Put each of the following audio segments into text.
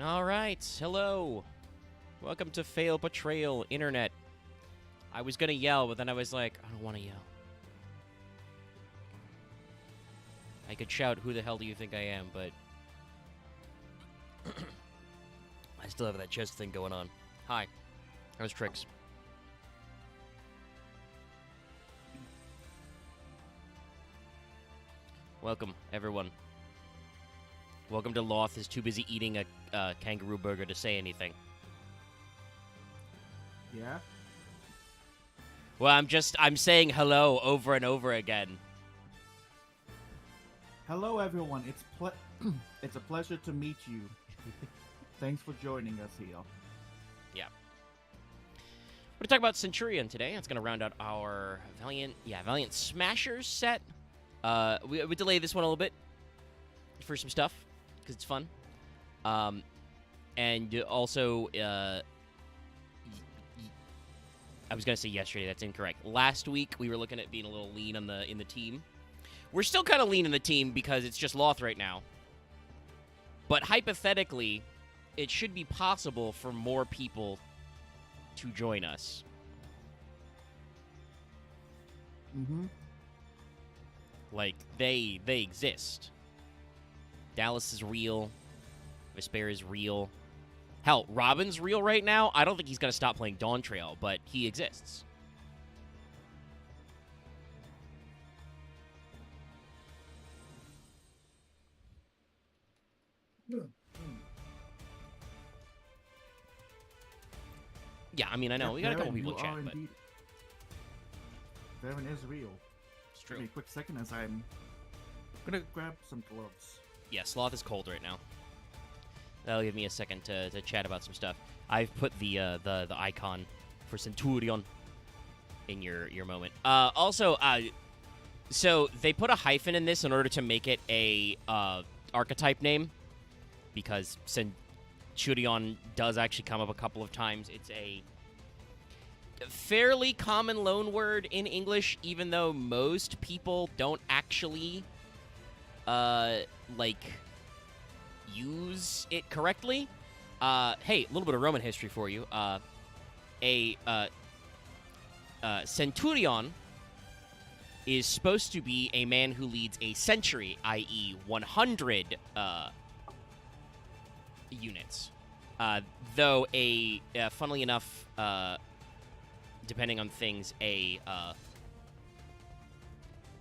All right, hello. Welcome to Fail Portrayal Internet. I was gonna yell, but then I was like, I don't want to yell. I could shout, "Who the hell do you think I am?" But I still have that chest thing going on. Hi, how's Trix? Welcome, everyone. Welcome to Loth is too busy eating a kangaroo burger to say anything. Yeah? Well, I'm saying hello over and over again. Hello, everyone. It's a pleasure to meet you. Thanks for joining us here. Yeah. We're going to talk about Centurion today. It's going to round out our Valiant Smashers set. We delay this one a little bit for some stuff, because it's fun. And also, I was going to say yesterday, that's incorrect. Last week, we were looking at being a little lean in the team. We're still kind of lean in the team because it's just Loth right now. But hypothetically, it should be possible for more people to join us. Mm-hmm. Like, they exist. Dallas is real. Vesper is real. Hell, Robin's real right now. I don't think he's going to stop playing Dawn Trail, but he exists. Yeah, I mean, I know. We got a couple people in chat, but... Varen is real. It's true. Give me a quick second as I'm gonna grab some gloves. Yeah, Sloth is cold right now. That'll give me a second to chat about some stuff. I've put the icon for Centurion in your moment. Also, so they put a hyphen in this in order to make it a archetype name, because Centurion does actually come up a couple of times. It's a fairly common loan word in English, even though most people don't actually use it correctly. Hey, a little bit of Roman history for you. Centurion is supposed to be a man who leads a century, i.e. 100 units. Though funnily enough, depending on things, a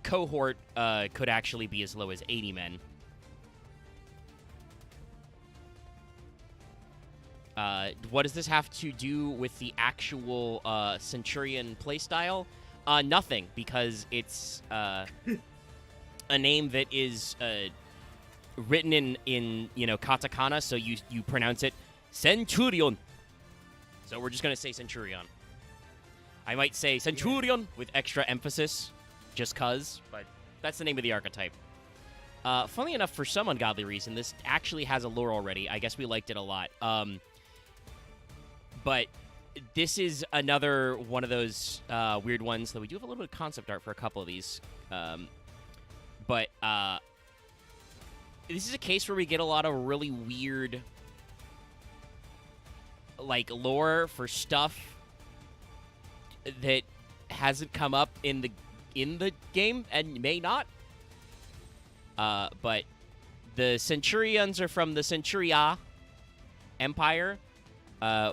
cohort could actually be as low as 80 men. What does this have to do with the actual Centurion playstyle? Nothing, because it's a name that is written in katakana, so you pronounce it Centurion. So we're just gonna say Centurion. I might say Centurion with extra emphasis, just cuz, but that's the name of the archetype. Funnily enough, for some ungodly reason, this actually has a lore already. I guess we liked it a lot. But this is another one of those weird ones, though we do have a little bit of concept art for a couple of these. But this is a case where we get a lot of really weird, like, lore for stuff that hasn't come up in the game and may not. But the Centurions are from the Centuria Empire,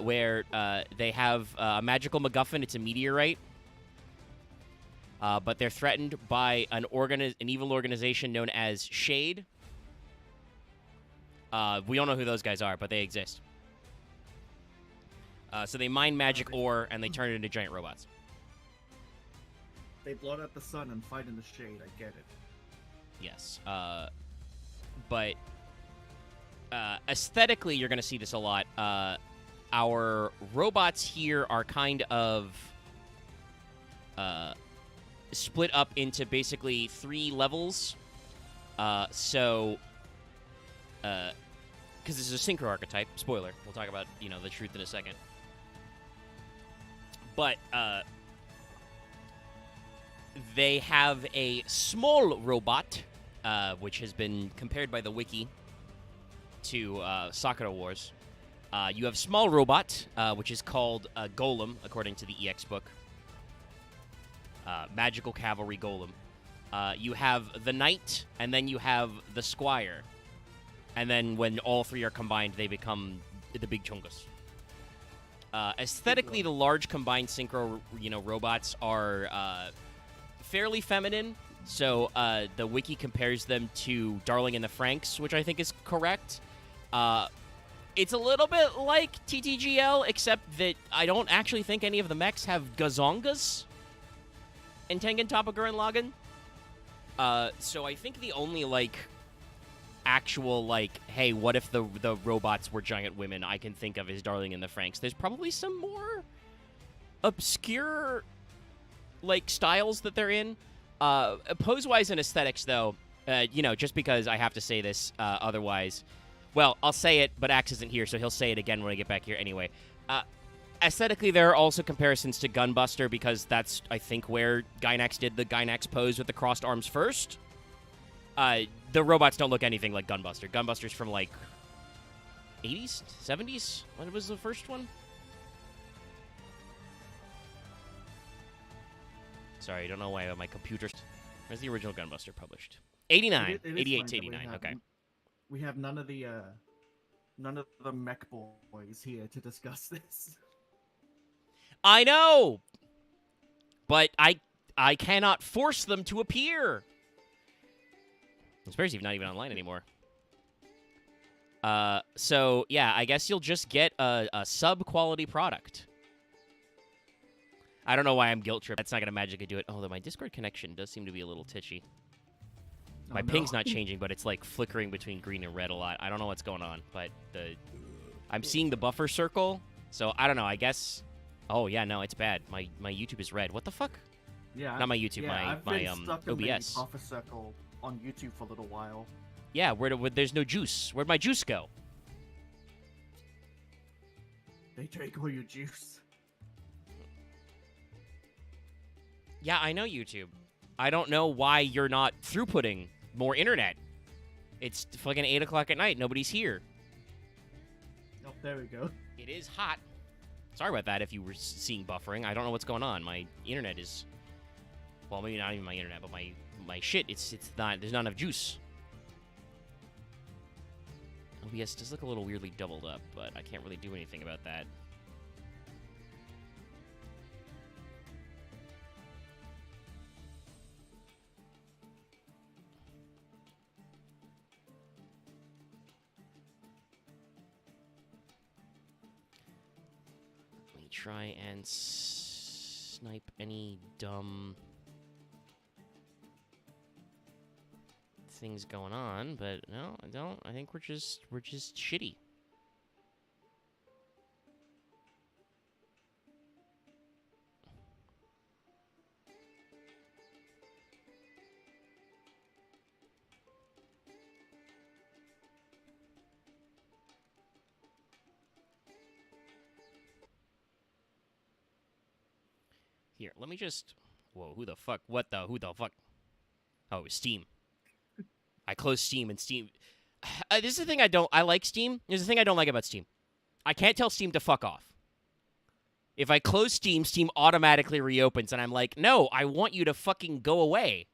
where they have a magical MacGuffin. It's a meteorite. But they're threatened by an evil organization known as Shade. We don't know who those guys are, but they exist. So they mine magic ore, and they turn it into giant robots. They blot out the sun and fight in the shade. I get it. Yes. But aesthetically, you're going to see this a lot. Our robots here are kind of split up into basically 3 levels. Because this is a synchro archetype. Spoiler. We'll talk about, the truth in a second. But they have a small robot, which has been compared by the wiki to Sakura Wars. You have small robot, which is called Golem, according to the EX book. Magical Cavalry Golem. You have the Knight, and then you have the Squire. And then when all three are combined, they become the Big Chungus. Aesthetically, the large combined synchro, robots are fairly feminine. So the wiki compares them to Darling in the Franxx, which I think is correct. It's a little bit like TTGL, except that I don't actually think any of the mechs have gazongas in Tengen Toppa Gurren Lagann. So I think the only, actual, hey, what if the robots were giant women I can think of is Darling in the Franxx. There's probably some more obscure, styles that they're in. Pose-wise and aesthetics, though, just because I have to say this, otherwise... Well, I'll say it, but Axe isn't here, so he'll say it again when I get back here anyway. Aesthetically, there are also comparisons to Gunbuster, because that's, I think, where Gynax did the Gynax pose with the crossed arms first. The robots don't look anything like Gunbuster. Gunbuster's from, 80s? 70s? When was the first one? Sorry, I don't know why my computer's... Where's the original Gunbuster published? 89. 88 to 89, okay. We have none of the mech boys here to discuss this. I know! But I cannot force them to appear! Especially if not even online anymore. So, yeah, I guess you'll just get a sub-quality product. I don't know why I'm guilt-tripped. That's not going to magically do it. Although my Discord connection does seem to be a little titchy. My ping's not changing, but it's, flickering between green and red a lot. I don't know what's going on, but I'm seeing the buffer circle, so I don't know. I guess... Oh, yeah, no, it's bad. My YouTube is red. What the fuck? Yeah. Not my YouTube, I've my been stuck in OBS. the buffer circle on YouTube for a little while. Yeah, where there's no juice. Where'd my juice go? They drank all your juice. Yeah, I know YouTube. I don't know why you're not throughputting more internet. It's fucking 8 o'clock at night. Nobody's here. Oh, there we go. It is hot. Sorry about that if you were seeing buffering. I don't know what's going on. My internet is... Well, maybe not even my internet, but my shit, it's not... There's not enough juice. OBS does look a little weirdly doubled up, but I can't really do anything about that. Try and snipe any dumb things going on, but no, I don't. I think we're just shitty. Here, let me just... Whoa, who the fuck? What the... Who the fuck? Oh, Steam. I closed Steam, and Steam... this is the thing I don't... I like Steam. There's the thing I don't like about Steam. I can't tell Steam to fuck off. If I close Steam, Steam automatically reopens, and I'm like, no, I want you to fucking go away.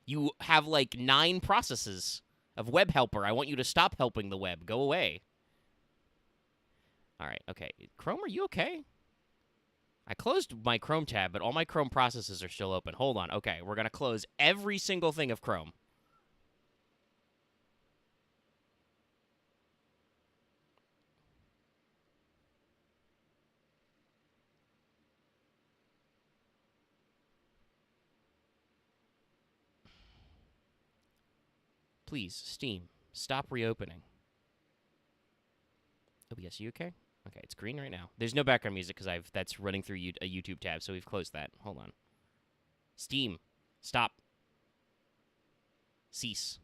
You have, 9 processes of web helper. I want you to stop helping the web. Go away. All right, okay. Chrome, are you okay? I closed my Chrome tab, but all my Chrome processes are still open. Hold on. Okay, we're going to close every single thing of Chrome. Please, Steam, stop reopening. OBS, you okay? Okay, it's green right now. There's no background music because that's running through a YouTube tab, so we've closed that. Hold on. Steam, stop. Cease.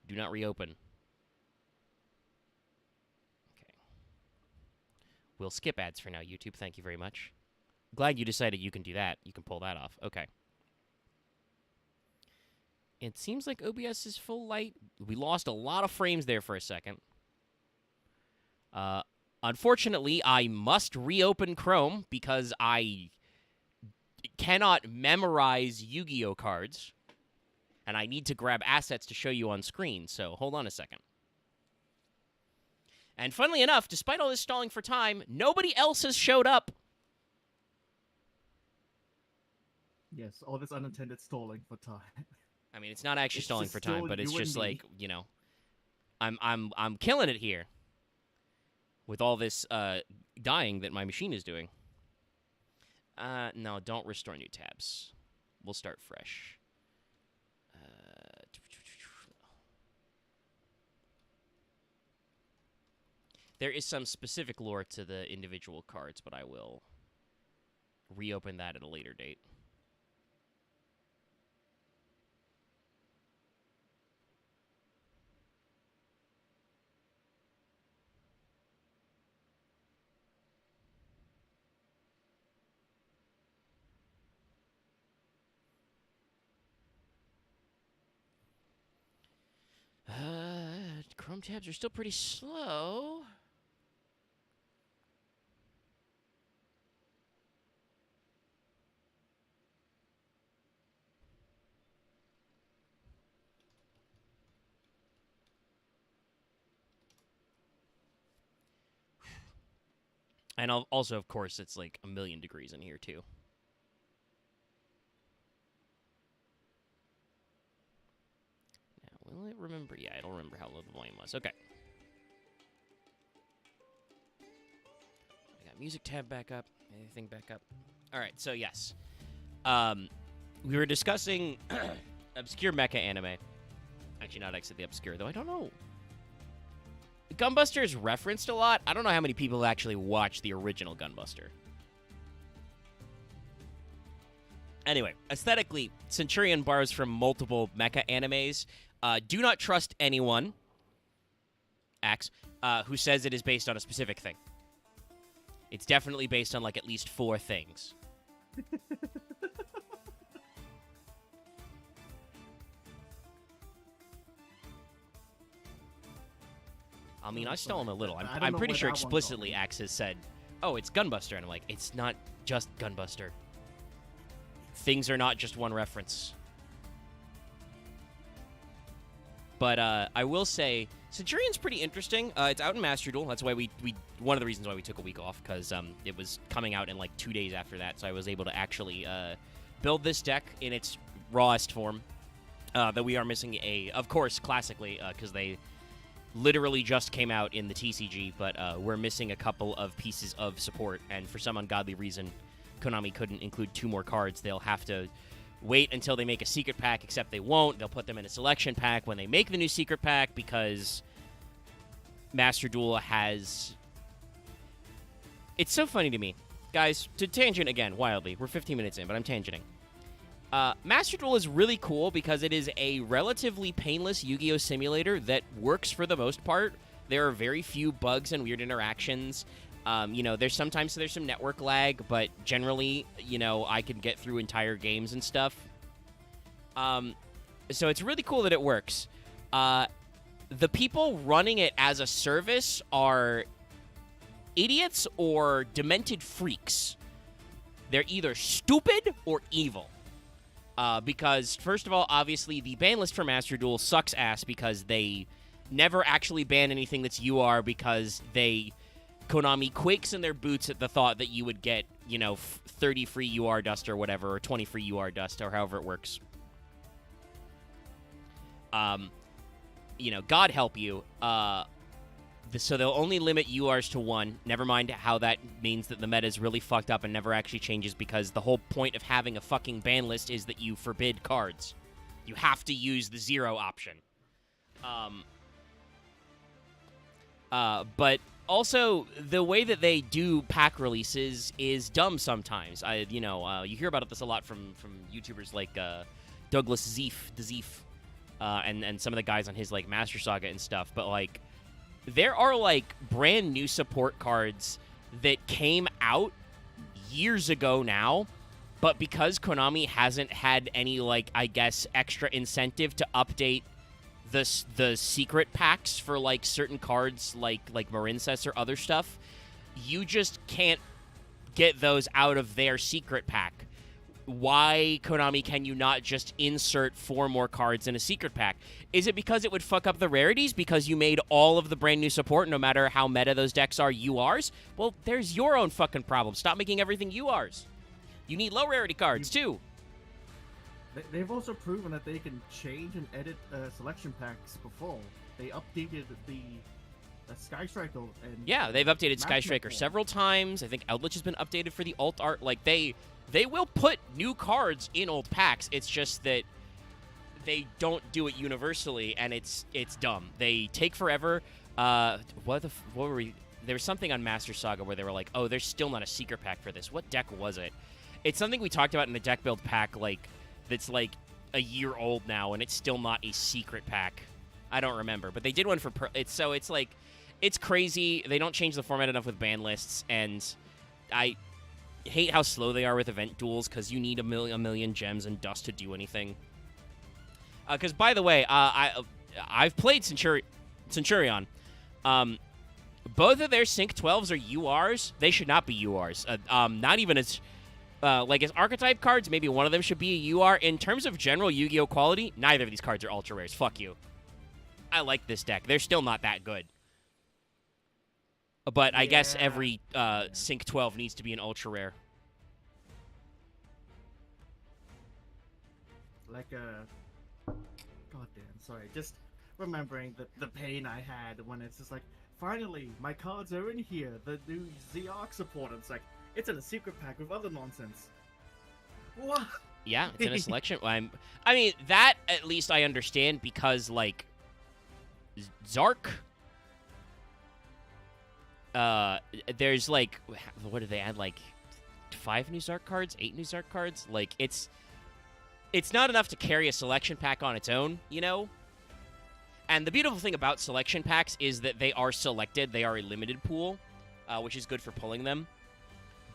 Do not reopen. Okay. We'll skip ads for now, YouTube. Thank you very much. Glad you decided you can do that. You can pull that off. Okay. It seems like OBS is full light. We lost a lot of frames there for a second. Unfortunately, I must reopen Chrome because I cannot memorize Yu-Gi-Oh cards. And I need to grab assets to show you on screen, so hold on a second. And funnily enough, despite all this stalling for time, nobody else has showed up. Yes, all this unintended stalling for time. I mean, it's not actually It's stalling just for time, still but it's you and just me. like, you know, I'm killing it here with all this dying that my machine is doing. No, don't restore new tabs. We'll start fresh. There is some specific lore to the individual cards, but I will reopen that at a later date. Chrome tabs are still pretty slow. And also, of course, it's like 1,000,000 degrees in here, too. Now, will it remember? Yeah, it'll remember how low the volume was. Okay. I got music tab back up. Anything back up? All right, so yes. We were discussing obscure mecha anime. Actually, not Exit the Obscure, though. I don't know. Gunbuster is referenced a lot. I don't know how many people actually watch the original Gunbuster. Anyway, aesthetically, Centurion borrows from multiple mecha animes. Do not trust anyone, Axe, who says it is based on a specific thing. It's definitely based on, like, at least 4 things. I mean, I stolen a little. I'm pretty sure explicitly Axe has said, oh, it's Gunbuster. And I'm like, it's not just Gunbuster. Things are not just one reference. But I will say, Centurion's pretty interesting. It's out in Master Duel. That's why we one of the reasons why we took a week off, because it was coming out in like 2 days after that. So I was able to actually build this deck in its rawest form. That we are missing of course, classically, because they literally just came out in the TCG, but we're missing a couple of pieces of support, and for some ungodly reason, Konami couldn't include 2 more cards. They'll have to wait until they make a secret pack, except they won't. They'll put them in a selection pack when they make the new secret pack, because Master Duel has... It's so funny to me. Guys, to tangent again, wildly. We're 15 minutes in, but I'm tangenting. Master Duel is really cool because it is a relatively painless Yu-Gi-Oh! Simulator that works for the most part. There are very few bugs and weird interactions. You know, there's some network lag, but generally, you know, I can get through entire games and stuff. So it's really cool that it works. The people running it as a service are idiots or demented freaks. They're either stupid or evil. Because, first of all, obviously, the ban list for Master Duel sucks ass because they never actually ban anything that's UR because Konami quakes in their boots at the thought that you would get, you know, 30 free UR dust or whatever, or 20 free UR dust, or however it works. You know, God help you. So they'll only limit URs to 1. Never mind how that means that the meta is really fucked up and never actually changes, because the whole point of having a fucking ban list is that you forbid cards. You have to use the 0 option. But also, the way that they do pack releases is dumb sometimes. You hear about this a lot from YouTubers like Douglas Zeef, and some of the guys on his like Master Saga and stuff. But like, there are like brand new support cards that came out years ago now But because Konami hasn't had any, like, I guess, extra incentive to update the secret packs for, like, certain cards like Marincess or other stuff, you just can't get those out of their secret pack. Why, Konami, can you not just insert 4 more cards in a secret pack? Is it because it would fuck up the rarities because you made all of the brand new support, no matter how meta those decks are, URs? Well, there's your own fucking problem. Stop making everything URs. You need low rarity cards, too. They've also proven that they can change and edit selection packs before. They updated the Sky Striker. And yeah, they've updated Sky Matchmaker Striker several times. I think Outlet has been updated for the alt art. Like, they will put new cards in old packs. It's just that they don't do it universally, and it's dumb. They take forever. What were we? There was something on Master Saga where they were like, oh, there's still not a secret pack for this. What deck was it? It's something we talked about in the deck build pack, like, that's like a year old now, and it's still not a secret pack. I don't remember, but they did one for it's like, it's crazy. They don't change the format enough with ban lists, and I hate how slow they are with event duels because you need a million gems and dust to do anything. Because, by the way, I've played Centurion. Both of their Sync 12s are URs. They should not be URs. Not even as... like, as archetype cards, maybe one of them should be a UR. In terms of general Yu-Gi-Oh! Quality, neither of these cards are ultra rares. Fuck you. I like this deck. They're still not that good. But I guess every Sync 12 needs to be an ultra rare. Like goddamn, sorry. Just remembering the pain I had when it's just like, finally, my cards are in here. The new ZARC support. It's like, it's in a secret pack with other nonsense. What? Yeah, it's in a selection. I mean, that at least I understand because, like, ZARC... there's, like, what did they add, like, 5 new ZARC cards? 8 new ZARC cards? Like, it's not enough to carry a selection pack on its own, you know? And the beautiful thing about selection packs is that they are selected. They are a limited pool, which is good for pulling them.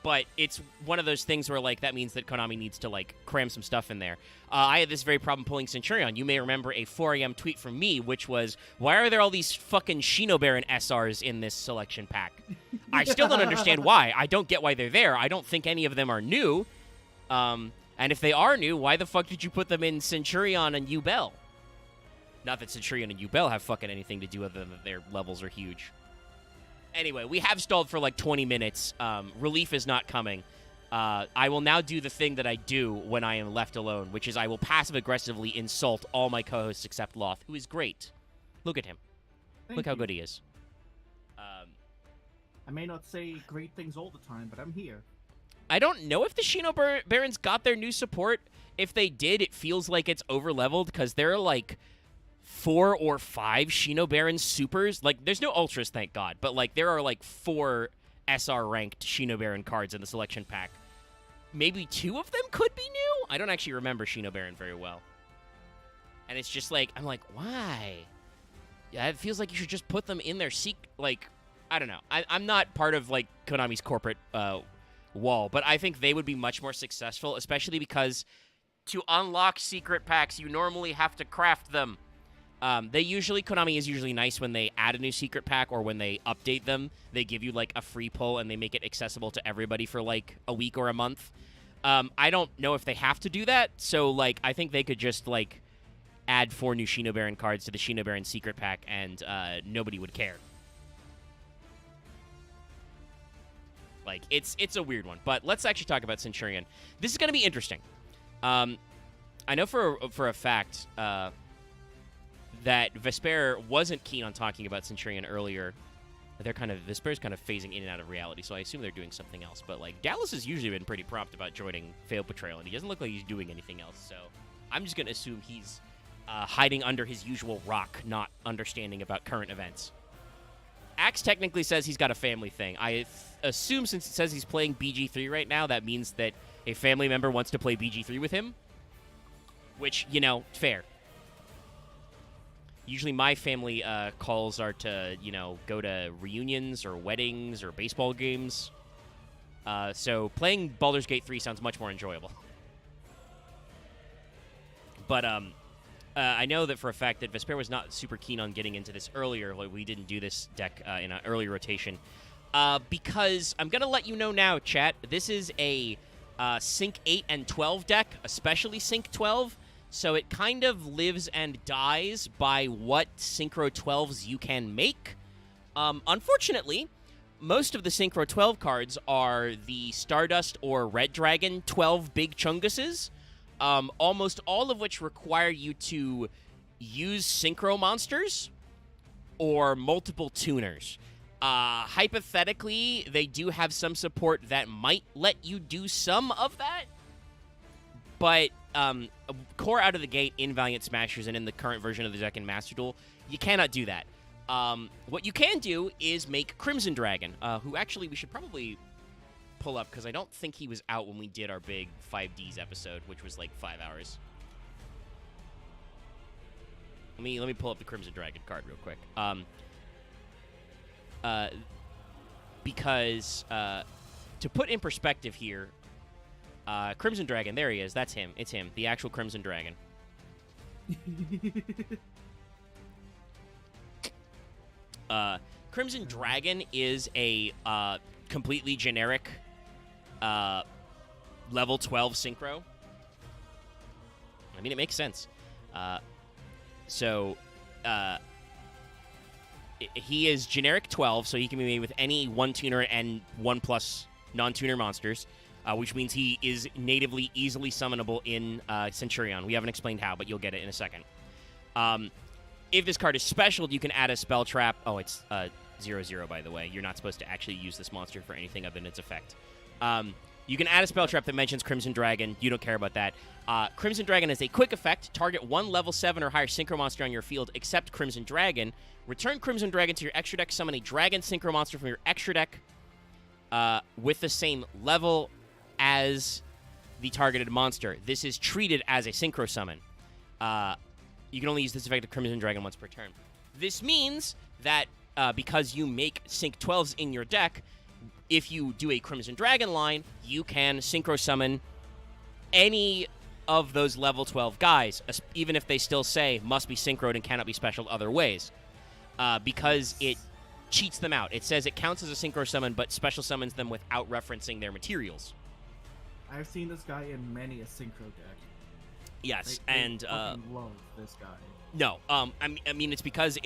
But it's one of those things where, like, that means that Konami needs to, like, cram some stuff in there. I had this very problem pulling Centurion. You may remember a 4 a.m. tweet from me, which was, why are there all these fucking Shino Baron SRs in this selection pack? I still don't understand why. I don't get why they're there. I don't think any of them are new. And if they are new, why the fuck did you put them in Centurion and Yubel? Not that Centurion and Yubel have fucking anything to do other than that their levels are huge. Anyway, we have stalled for like 20 minutes. Relief is not coming. I will now do the thing that I do when I am left alone, which is I will passive-aggressively insult all my co-hosts except Loth, who is great. Look at him. Look how good he is. I may not say great things all the time, but I'm here. I don't know if the Shino Barons got their new support. If they did, it feels like it's over-leveled because there are like 4 or 5 Shino Baron supers. Like, there's no ultras, thank God, but like there are like 4 SR-ranked Shino Baron cards in the selection pack. Maybe 2 of them could be new? I don't actually remember Shino Baron very well. And it's just like, I'm like, why? Yeah, it feels like you should just put them in their like, I don't know. I'm not part of like Konami's corporate wall, but I think they would be much more successful, especially because to unlock secret packs, you normally have to craft them. Konami is usually nice when they add a new secret pack or when they update them. They give you like a free pull and they make it accessible to everybody for like a week or a month. I don't know if they have to do that, so like I think they could just like add 4 new Shino Baron cards to the Shino Baron secret pack and nobody would care. Like, it's a weird one, but let's actually talk about Centurion. This is going to be interesting. I know for a fact that Vesper wasn't keen on talking about Centurion earlier. Vesper's kind of phasing in and out of reality, so I assume they're doing something else. But like Dallas has usually been pretty prompt about joining Failed Portrayal, and he doesn't look like he's doing anything else. So I'm just going to assume he's hiding under his usual rock, not understanding about current events. Axe technically says he's got a family thing. I assume since it says he's playing BG3 right now, that means that a family member wants to play BG3 with him. Which, you know, fair. Usually my family calls are to, you know, go to reunions or weddings or baseball games. So playing Baldur's Gate 3 sounds much more enjoyable. But I know that for a fact that Vesper was not super keen on getting into this earlier. Like, we didn't do this deck in an early rotation. Because I'm going to let you know now, chat, this is a Sync 8 and 12 deck, especially Sync 12. So it kind of lives and dies by what Synchro 12s you can make. Unfortunately, most of the Synchro 12 cards are the Stardust or Red Dragon 12 Big Chunguses, almost all of which require you to use Synchro monsters or multiple tuners. Hypothetically, they do have some support that might let you do some of that, but core out of the gate in Valiant Smashers and in the current version of the deck in Master Duel, you cannot do that. What you can do is make Crimson Dragon, who actually we should probably pull up, because I don't think he was out when we did our big 5Ds episode, which was like 5 hours. Let me pull up the Crimson Dragon card real quick. Because to put in perspective here, Crimson Dragon, there he is. That's him. It's him, the actual Crimson Dragon. Crimson Dragon is a completely generic level 12 synchro. I mean, it makes sense. He is generic 12, so he can be made with any 1-tuner and 1+ non-tuner monsters, which means he is natively easily summonable in Centurion. We haven't explained how, but you'll get it in a second. If this card is special, you can add a spell trap. Oh, it's 0/0, by the way. You're not supposed to actually use this monster for anything other than its effect. You can add a spell trap that mentions Crimson Dragon. You don't care about that. Crimson Dragon is a quick effect. Target one level 7 or higher Synchro monster on your field except Crimson Dragon. Return Crimson Dragon to your extra deck. Summon a Dragon Synchro monster from your extra deck with the same level as the targeted monster. This is treated as a Synchro summon. You can only use this effect of Crimson Dragon once per turn. This means that because you make Sync 12s in your deck, if you do a Crimson Dragon line, you can Synchro summon any of those level 12 guys, even if they still say must be synchroed and cannot be special other ways, because it cheats them out. It says it counts as a Synchro summon, but special summons them without referencing their materials. I've seen this guy in many a Synchro deck. Yes, I fucking love this guy. No, I mean it's because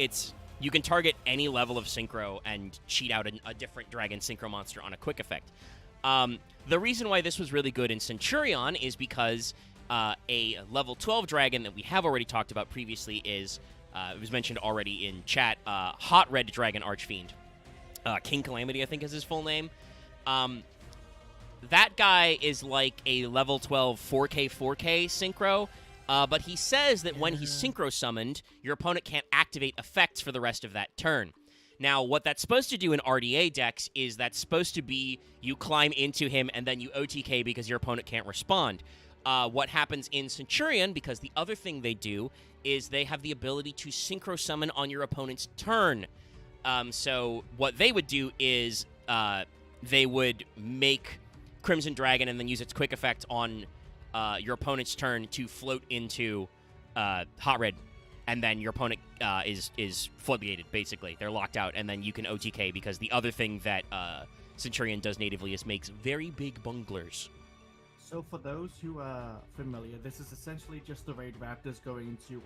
you can target any level of Synchro and cheat out a different Dragon Synchro monster on a quick effect. The reason why this was really good in Centurion is because a level 12 Dragon that we have already talked about previously is, it was mentioned already in chat, Hot Red Dragon Archfiend. King Calamity, I think is his full name. That guy is like a level 12 4K Synchro, but he says that when he's Synchro summoned, your opponent can't activate effects for the rest of that turn. Now, what that's supposed to do in RDA decks is that's supposed to be you climb into him and then you OTK because your opponent can't respond. What happens in Centurion, because the other thing they do is they have the ability to Synchro summon on your opponent's turn. So what they would do is they would make Crimson Dragon and then use its quick effect on your opponent's turn to float into Hot Red, and then your opponent is floodgated, basically. They're locked out, and then you can OTK, because the other thing that Centurion does natively is makes very big bunglers. So for those who are familiar, this is essentially just the Raid Raptors going into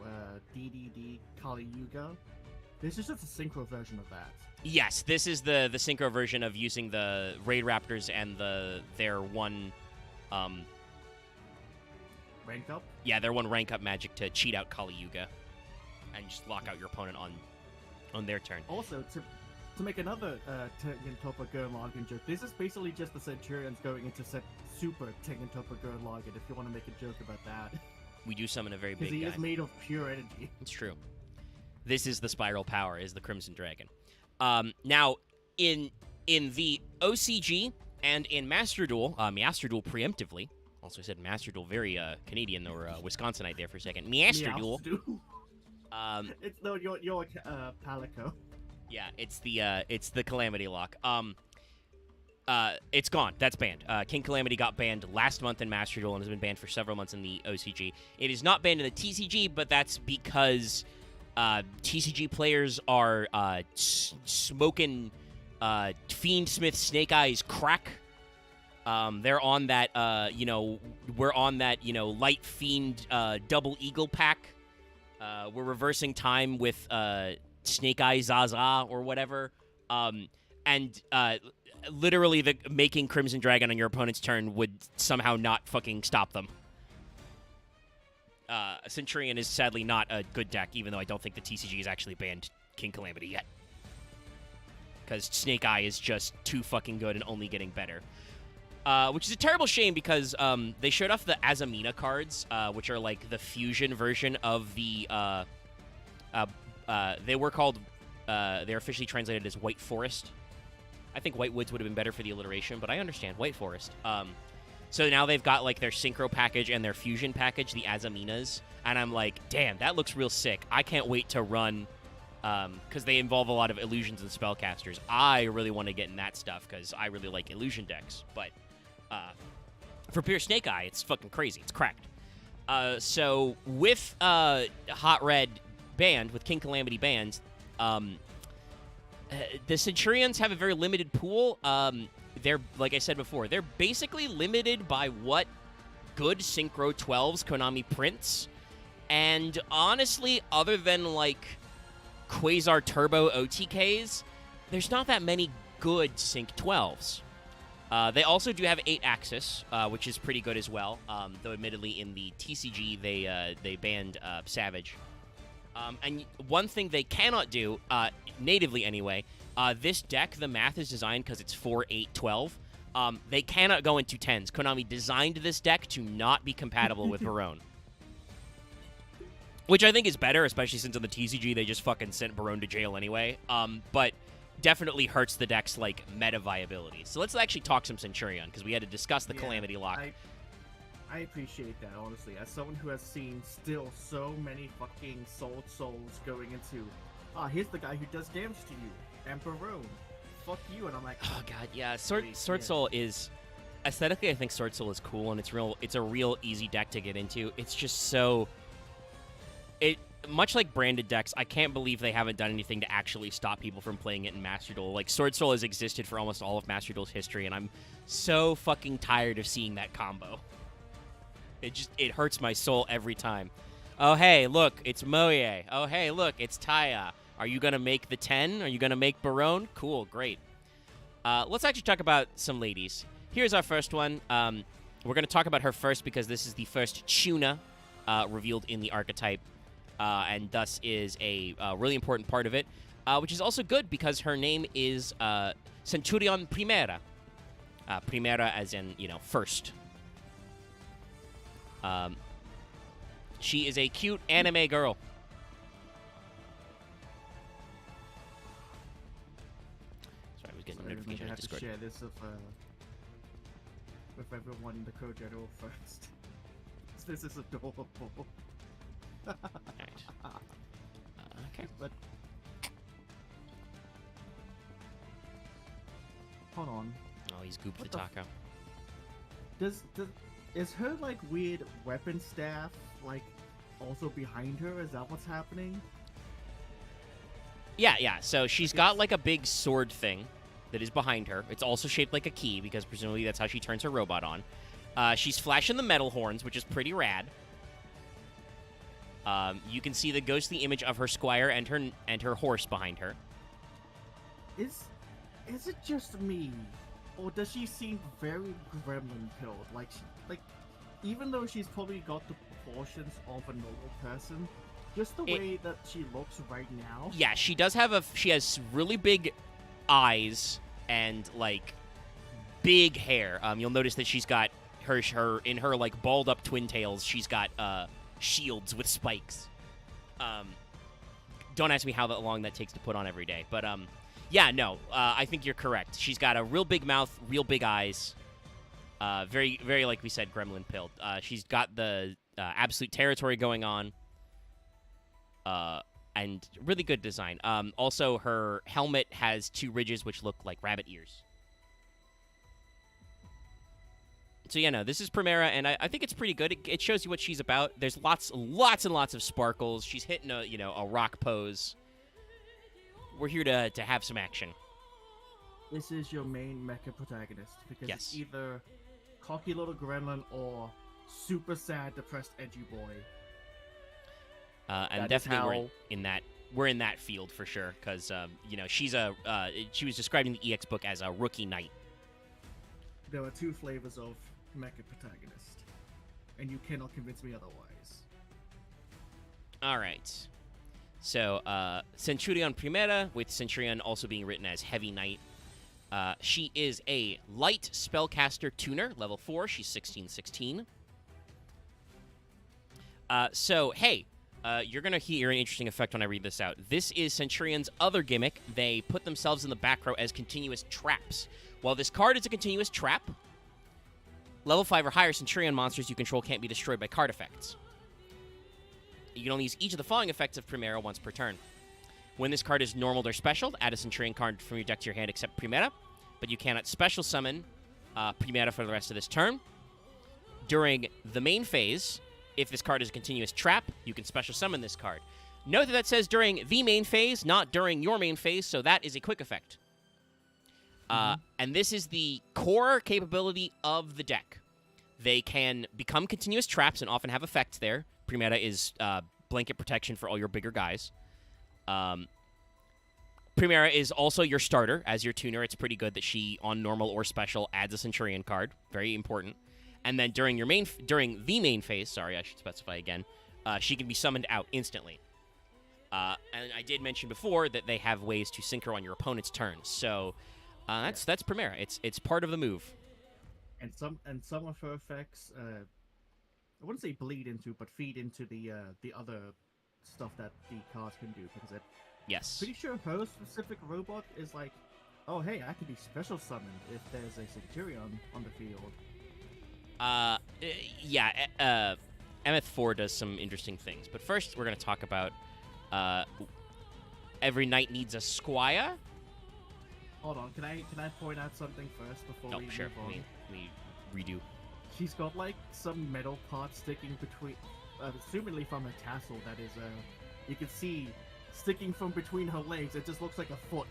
DDD Kali Yuga. This is just a Synchro version of that. Yes, this is the Synchro version of using the Raid Raptors and their one... Rank up? Yeah, their one rank up magic to cheat out Kali Yuga and just lock out your opponent on their turn. Also, to make another Tengen Toppa Gurren Lagann joke, this is basically just the Centurions going into Super Tengen Toppa Gurren Lagann, if you want to make a joke about that. We do summon a very big guy. Because he is made of pure energy. It's true. This is the Spiral Power, is the Crimson Dragon. Now, in the OCG and in Master Duel preemptively, also said Master Duel, very Canadian or Wisconsinite there for a second. Master Duel. It's no, you're Palico. Yeah, it's the Calamity Lock. It's gone. That's banned. King Calamity got banned last month in Master Duel and has been banned for several months in the OCG. It is not banned in the TCG, but that's because TCG players are smoking Fiendsmith Snake Eyes crack. They're on that, we're on that, Light Fiend Double Eagle pack. We're reversing time with Snake Eyes Zaza or whatever. And literally making Crimson Dragon on your opponent's turn would somehow not fucking stop them. Centurion is sadly not a good deck, even though I don't think the TCG has actually banned King Calamity yet. Because Snake Eye is just too fucking good and only getting better. Which is a terrible shame because they showed off the Azamina cards, which are like the fusion version of the... they were called... they're officially translated as White Forest. I think White Woods would have been better for the alliteration, but I understand. White Forest. So now they've got, like, their Synchro package and their Fusion package, the Azaminas. And I'm like, damn, that looks real sick. I can't wait to run, because they involve a lot of illusions and spellcasters. I really want to get in that stuff, because I really like illusion decks. But for pure Snake Eye, it's fucking crazy. It's cracked. So with Hot Red banned, with King Calamity banned, the Centurions have a very limited pool. They're, like I said before, they're basically limited by what good Synchro 12s Konami prints. And honestly, other than, like, Quasar Turbo OTKs, there's not that many good Sync 12s. They also do have 8-axis, which is pretty good as well. Though admittedly in the TCG, they banned Savage. And one thing they cannot do, natively anyway, this deck, the math is designed because it's 4, 8, 12. They cannot go into 10s. Konami designed this deck to not be compatible with Barone. Which I think is better, especially since in the TCG they just fucking sent Barone to jail anyway. But definitely hurts the deck's, like, meta viability. So let's actually talk some Centurion, because we had to discuss the Calamity lock. I appreciate that, honestly. As someone who has seen still so many fucking Soul Souls going into, here's the guy who does damage to you, Emperor. Fuck you, and I'm like, oh god, yeah. Sword Soul is aesthetically, I think Sword Soul is cool, and it's a real easy deck to get into. It's just so much like branded decks. I can't believe they haven't done anything to actually stop people from playing it in Master Duel. Like, Sword Soul has existed for almost all of Master Duel's history, and I'm so fucking tired of seeing that combo. It hurts my soul every time. Oh, hey, look, it's Moye. Oh, hey, look, it's Taya. Are you going to make the 10? Are you going to make Barone? Cool, great. Let's actually talk about some ladies. Here's our first one. We're going to talk about her first because this is the first Chuna revealed in the archetype, and thus is a really important part of it, which is also good because her name is Centurion Primera. Primera as in, first. She is a cute anime girl. Sorry, I was getting a notification on Discord. I have to share this with everyone in the code general first. This is adorable. Alright. Okay. But hold on. Oh, he's gooped the taco. Is her, like, weird weapon staff, like, also behind her? Is that what's happening? Yeah. So she's got, like, a big sword thing that is behind her. It's also shaped like a key, because presumably that's how she turns her robot on. She's flashing the metal horns, which is pretty rad. You can see the ghostly image of her squire and her horse behind her. Is it just me? Or does she seem very gremlin-pilled? Like, even though she's probably got the proportions of a normal person, just the way that she looks right now. Yeah, she does have she has really big eyes and, like, big hair. You'll notice that she's got in her like balled up twin tails. She's got shields with spikes. Don't ask me how long that takes to put on every day, but yeah, no, I think you're correct. She's got a real big mouth, real big eyes. Very, very, like we said, gremlin pilled. She's got the absolute territory going on. And really good design. Also, her helmet has 2 ridges which look like rabbit ears. So yeah, no, this is Primera, and I think it's pretty good. It shows you what she's about. There's lots and lots of sparkles. She's hitting a rock pose. We're here to have some action. This is your main mecha protagonist because Yes. it's either cocky little gremlin or super sad, depressed, edgy boy. And That is definitely how- we're in that field for sure, because she's she was describing the EX book as a rookie knight. There are two flavors of mecha protagonist, and you cannot convince me otherwise. All right. So, Centurion Primera, with Centurion also being written as Heavy Knight. She is a light spellcaster tuner, level 4. She's 1616. You're going to hear an interesting effect when I read this out. This is Centurion's other gimmick. They put themselves in the back row as continuous traps. While this card is a continuous trap, level 5 or higher Centurion monsters you control can't be destroyed by card effects. You can only use each of the following effects of Primera once per turn. When this card is normal or special, add a Centurion card from your deck to your hand except Primera, but you cannot special summon Primera for the rest of this turn. During the main phase, if this card is a continuous trap, you can special summon this card. Note that says during the main phase, not during your main phase, so that is a quick effect. And this is the core capability of the deck. They can become continuous traps and often have effects there. Primera is blanket protection for all your bigger guys. Primera is also your starter as your tuner. It's pretty good that she, on normal or special, adds a Centurion card. Very important. And then during the main phase, sorry, I should specify again, she can be summoned out instantly. And I did mention before that they have ways to sync her on your opponent's turn. So that's Primera. It's part of the move. And some of her effects, I wouldn't say bleed into, but feed into the other stuff that the cards can do. Because Yes. pretty sure her specific robot is like, oh hey, I can be special summoned if there's a Centurion on the field. MF4 does some interesting things. But first, we're going to talk about every knight needs a squire. Hold on, can I point out something first before we Sure. move on? We redo. She's got like some metal part sticking between, assumingly from a tassel that is, you can see sticking from between her legs. It just looks like a foot.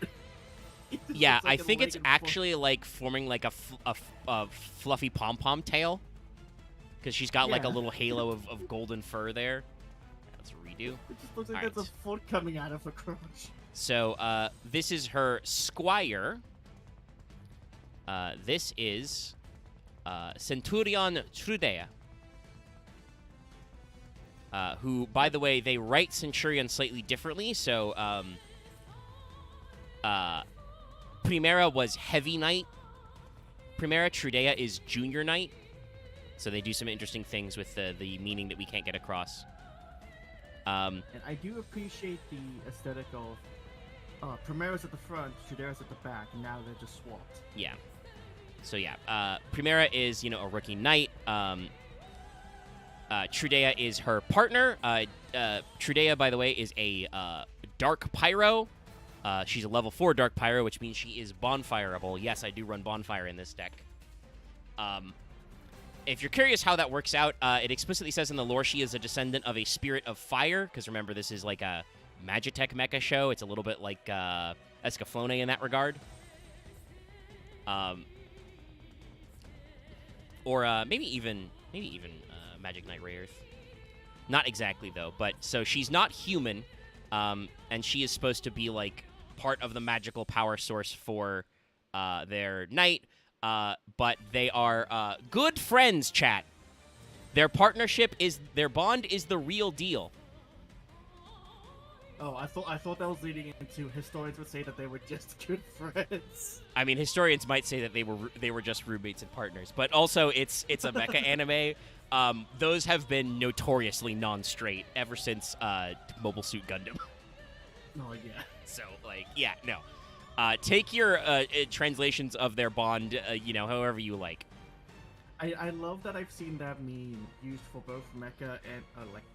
Yeah, I think it's actually like forming like a fluffy pom-pom tail. Because she's got like a Yeah. little halo of golden fur there. Let's redo. It just looks like Alright. there's a foot coming out of her crotch. So, this is her squire. This is Centurion Trudea. Who, by the way, they write Centurion slightly differently. So, Primera was Heavy Knight. Primera Trudea is Junior Knight. So they do some interesting things with the meaning that we can't get across. And I do appreciate the aesthetic of Primera's at the front, Trudea's at the back, and now they're just swapped. Yeah. So yeah, Primera is, a rookie knight. Trudea is her partner. Trudea, by the way, is a dark pyro. She's a level 4 dark pyro, which means she is bonfireable. Yes, I do run bonfire in this deck. If you're curious how that works out, it explicitly says in the lore she is a descendant of a spirit of fire, because remember, this is like a Magitech mecha show. It's a little bit like Escaflowne in that regard. Or maybe even Magic Knight Ray Earth. Not exactly, though. But so she's not human, and she is supposed to be like part of the magical power source for their knight. But they are good friends, chat. Their bond is the real deal. Oh, I thought that was leading into historians would say that they were just good friends. I mean, historians might say that they were just roommates and partners, but also it's a mecha anime. Those have been notoriously non-straight ever since Mobile Suit Gundam. Oh yeah. So no. Take your translations of their bond, however you like. I love that I've seen that meme used for both mecha and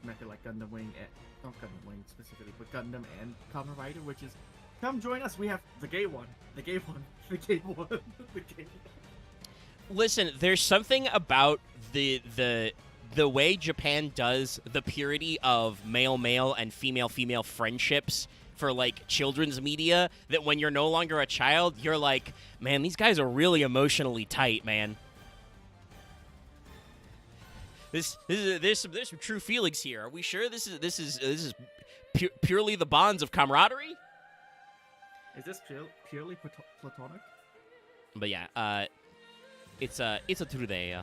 mecha like Gundam Wing and not Gundam Wing specifically, but Gundam and Kamen Rider, which is come join us. We have the gay one, the gay one, the gay one, the gay one. Listen, there's something about the way Japan does the purity of male and female friendships for like children's media that when you're no longer a child, you're like, man, these guys are really emotionally tight, man. There's some true feelings here. Are we sure this is purely the bonds of camaraderie? Is this purely platonic? But yeah, it's a true day.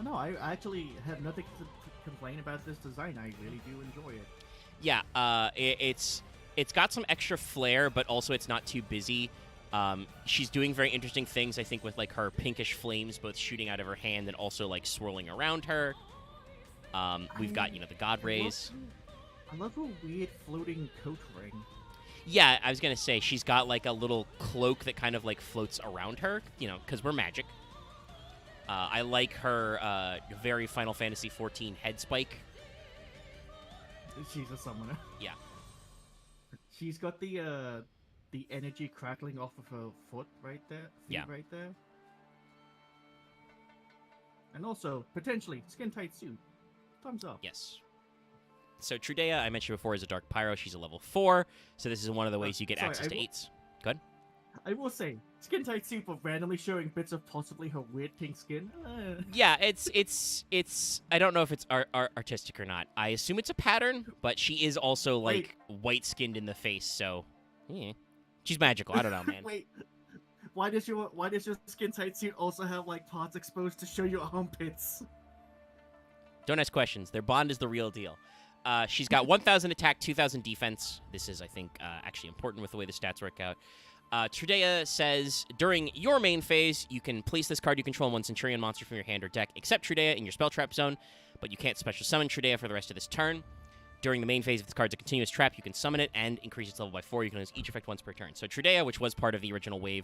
No, I actually have nothing to complain about this design. I really do enjoy it. Yeah, it's got some extra flair, but also it's not too busy. She's doing very interesting things, I think, with like her pinkish flames both shooting out of her hand and also like swirling around her. We've got, the God Rays. I love her weird floating coat ring. Yeah, I was gonna say she's got like a little cloak that kind of like floats around her, because we're magic. I like her very Final Fantasy XIV head spike. She's a summoner. Yeah. She's got the energy crackling off of her foot right there. Yeah. Right there. And also, potentially, skin-tight suit. Thumbs up. Yes. So Trudea, I mentioned before, is a Dark Pyro. She's a level 4, so this is one of the ways you get access to 8s. Good. I will say, skin-tight suit for randomly showing bits of possibly her weird pink skin. Yeah, it's. I don't know if it's artistic or not. I assume it's a pattern, but she is also like white-skinned in the face, so yeah. She's magical. I don't know, man. Wait, why does your skin-tight suit also have like parts exposed to show your armpits? Don't ask questions. Their bond is the real deal. She's got 1,000 attack, 2,000 defense. This is, I think, actually important with the way the stats work out. Trudea says, during your main phase, you can place this card you control in one Centurion monster from your hand or deck, except Trudea in your spell trap zone, but you can't special summon Trudea for the rest of this turn. During the main phase, if this card's a continuous trap, you can summon it and increase its level by 4. You can use each effect once per turn. So Trudea, which was part of the original wave,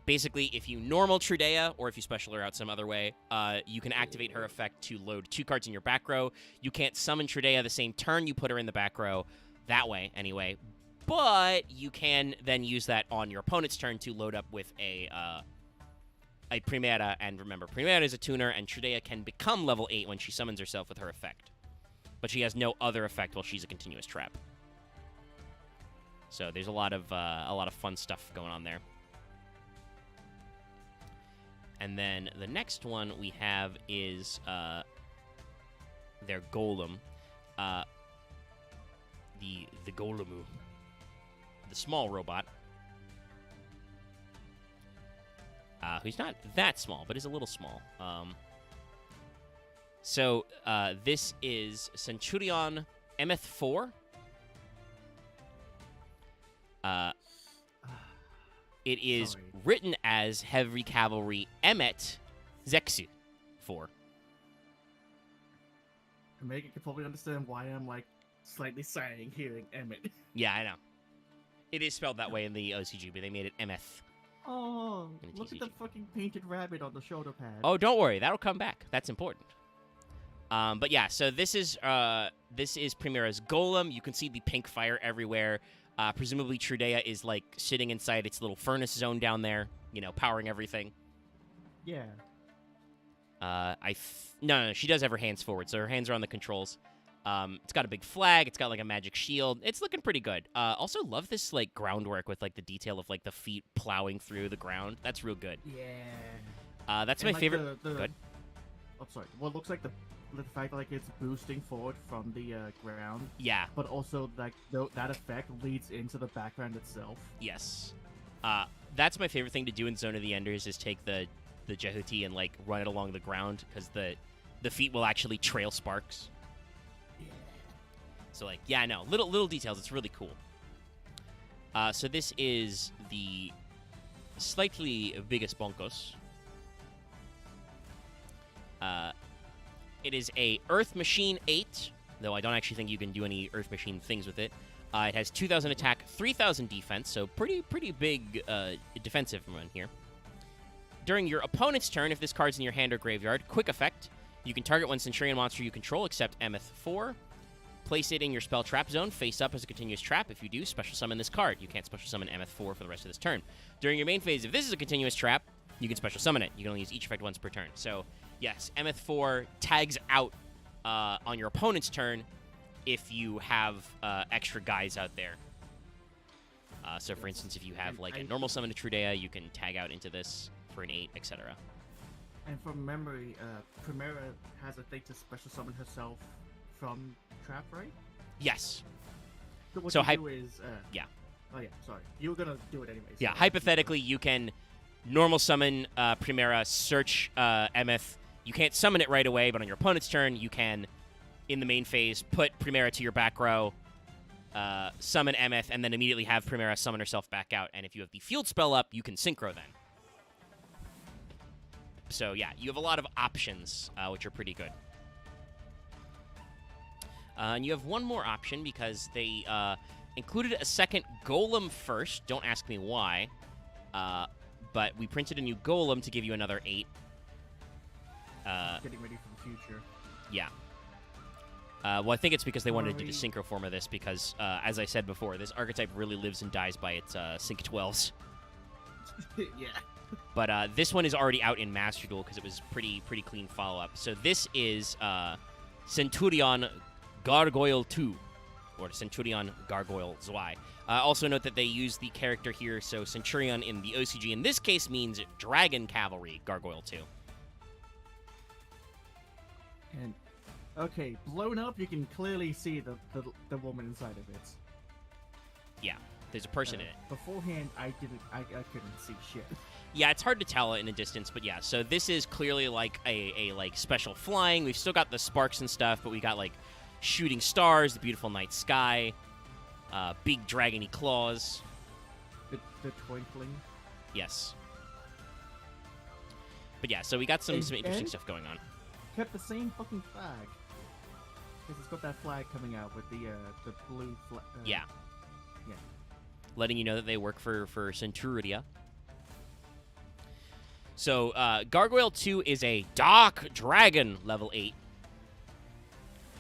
basically, if you normal Trudea, or if you special her out some other way, you can activate her effect to load 2 cards in your back row. You can't summon Trudea the same turn you put her in the back row, that way, anyway. But you can then use that on your opponent's turn to load up with a Primera, and remember, Primera is a tuner, and Trudea can become level 8 when she summons herself with her effect. But she has no other effect while she's a continuous trap. So there's a lot of fun stuff going on there. And then the next one we have is their golem, the golemu, the small robot, who's not that small, but is a little small. So this is Centurion MF4. It is written as Heavy Cavalry Emmet Zexu 4. Megan can probably understand why I'm like slightly sighing hearing Emmet. Yeah, I know. It is spelled that way in the OCG, but they made it MF. Oh, look at the fucking painted rabbit on the shoulder pad. Oh, don't worry, that'll come back. That's important. But yeah, so this is Primera's golem. You can see the pink fire everywhere. Presumably Trudea is like sitting inside its little furnace zone down there, powering everything. Yeah. No, she does have her hands forward, so her hands are on the controls. It's got a big flag. It's got like a magic shield. It's looking pretty good. Also love this like groundwork with like the detail of like the feet plowing through the ground. That's real good. Yeah. That's my favorite. Good. Oh, sorry. Well, it looks like the fact like it's boosting forward from the ground. Yeah. But also like that effect leads into the background itself. Yes. That's my favorite thing to do in Zone of the Enders is take the Jehuti and like run it along the ground because the feet will actually trail sparks. Yeah. So like no little details. It's really cool. So this is the slightly biggest Bonkos. It is a Earth Machine 8, though I don't actually think you can do any Earth Machine things with it. It has 2,000 attack, 3,000 defense, so pretty big defensive one here. During your opponent's turn, if this card's in your hand or graveyard, quick effect. You can target one Centurion monster you control, except MF4. place it in your spell trap zone, face up as a continuous trap. If you do, special summon this card. You can't special summon MF4 for the rest of this turn. During your main phase, if this is a continuous trap, you can special summon it. You can only use each effect once per turn. So, yes, MF4 tags out on your opponent's turn if you have extra guys out there. So, for instance, if you have like a normal summon to Trudea, you can tag out into this for an 8, etc. And from memory, Primera has a thing to special summon herself from trap, right? Yes. What So you do is, yeah. Oh yeah, sorry. You were gonna do it anyways. Yeah, hypothetically, you can normal summon Primera, search MF. You can't summon it right away, but on your opponent's turn, you can, in the main phase, put Primera to your back row, summon MF, and then immediately have Primera summon herself back out. And if you have the field spell up, you can synchro then. So yeah, you have a lot of options, which are pretty good. And you have one more option because they included a second golem first. Don't ask me why. But we printed a new golem to give you another 8. Getting ready for the future. Yeah. Well, I think it's because they wanted to do the synchro form of this because, as I said before, this archetype really lives and dies by its sync 12s. Yeah. But this one is already out in Master Duel because it was pretty clean follow-up. So this is Centurion Gargoyle 2, or Centurion Gargoyle Zwei. Also note that they use the character here, so Centurion in the OCG in this case means Dragon Cavalry Gargoyle 2. And okay, blown up, you can clearly see the woman inside of it. Yeah, there's a person in it. Beforehand, I couldn't see shit. Yeah, it's hard to tell in a distance, but yeah. So this is clearly like a like special flying. We've still got the sparks and stuff, but we got like shooting stars, the beautiful night sky, big dragony claws. The twinkling. Yes. But yeah, so we got some interesting stuff going on. Kept the same fucking flag. Because it's got that flag coming out with the blue flag. Yeah. Yeah. Letting you know that they work for Centuria. So, Gargoyle 2 is a Dark Dragon level 8.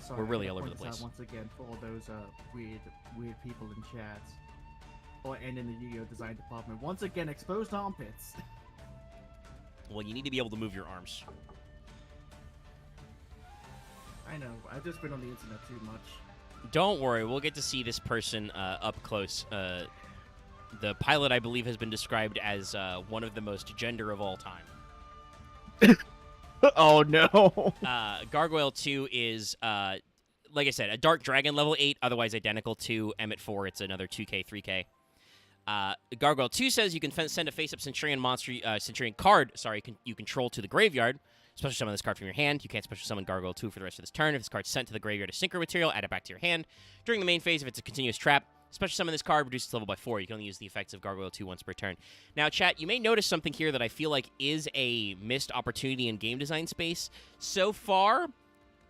Sorry, We're really all over the point this place. out once again for all those weird people in chat. And in the Yu-Gi-Oh! Design department. Once again, exposed armpits. Well, you need to be able to move your arms. I know, I've just been on the internet too much. Don't worry, we'll get to see this person up close. The pilot, I believe, has been described as one of the most gender of all time. Oh no! Gargoyle 2 is, like I said, a Dark Dragon level 8, otherwise identical to Emmet 4. It's another 2K, 3K. Gargoyle 2 says you can send a face-up Centurion monster, Centurion card, you control to the graveyard. Special summon this card from your hand. You can't special summon Gargoyle 2 for the rest of this turn. If this card's sent to the graveyard as synchro material, add it back to your hand. During the main phase, if it's a continuous trap, special summon this card, reduce its level by 4. You can only use the effects of Gargoyle 2 once per turn. Now, chat, you may notice something here that I feel like is a missed opportunity in game design space. So far,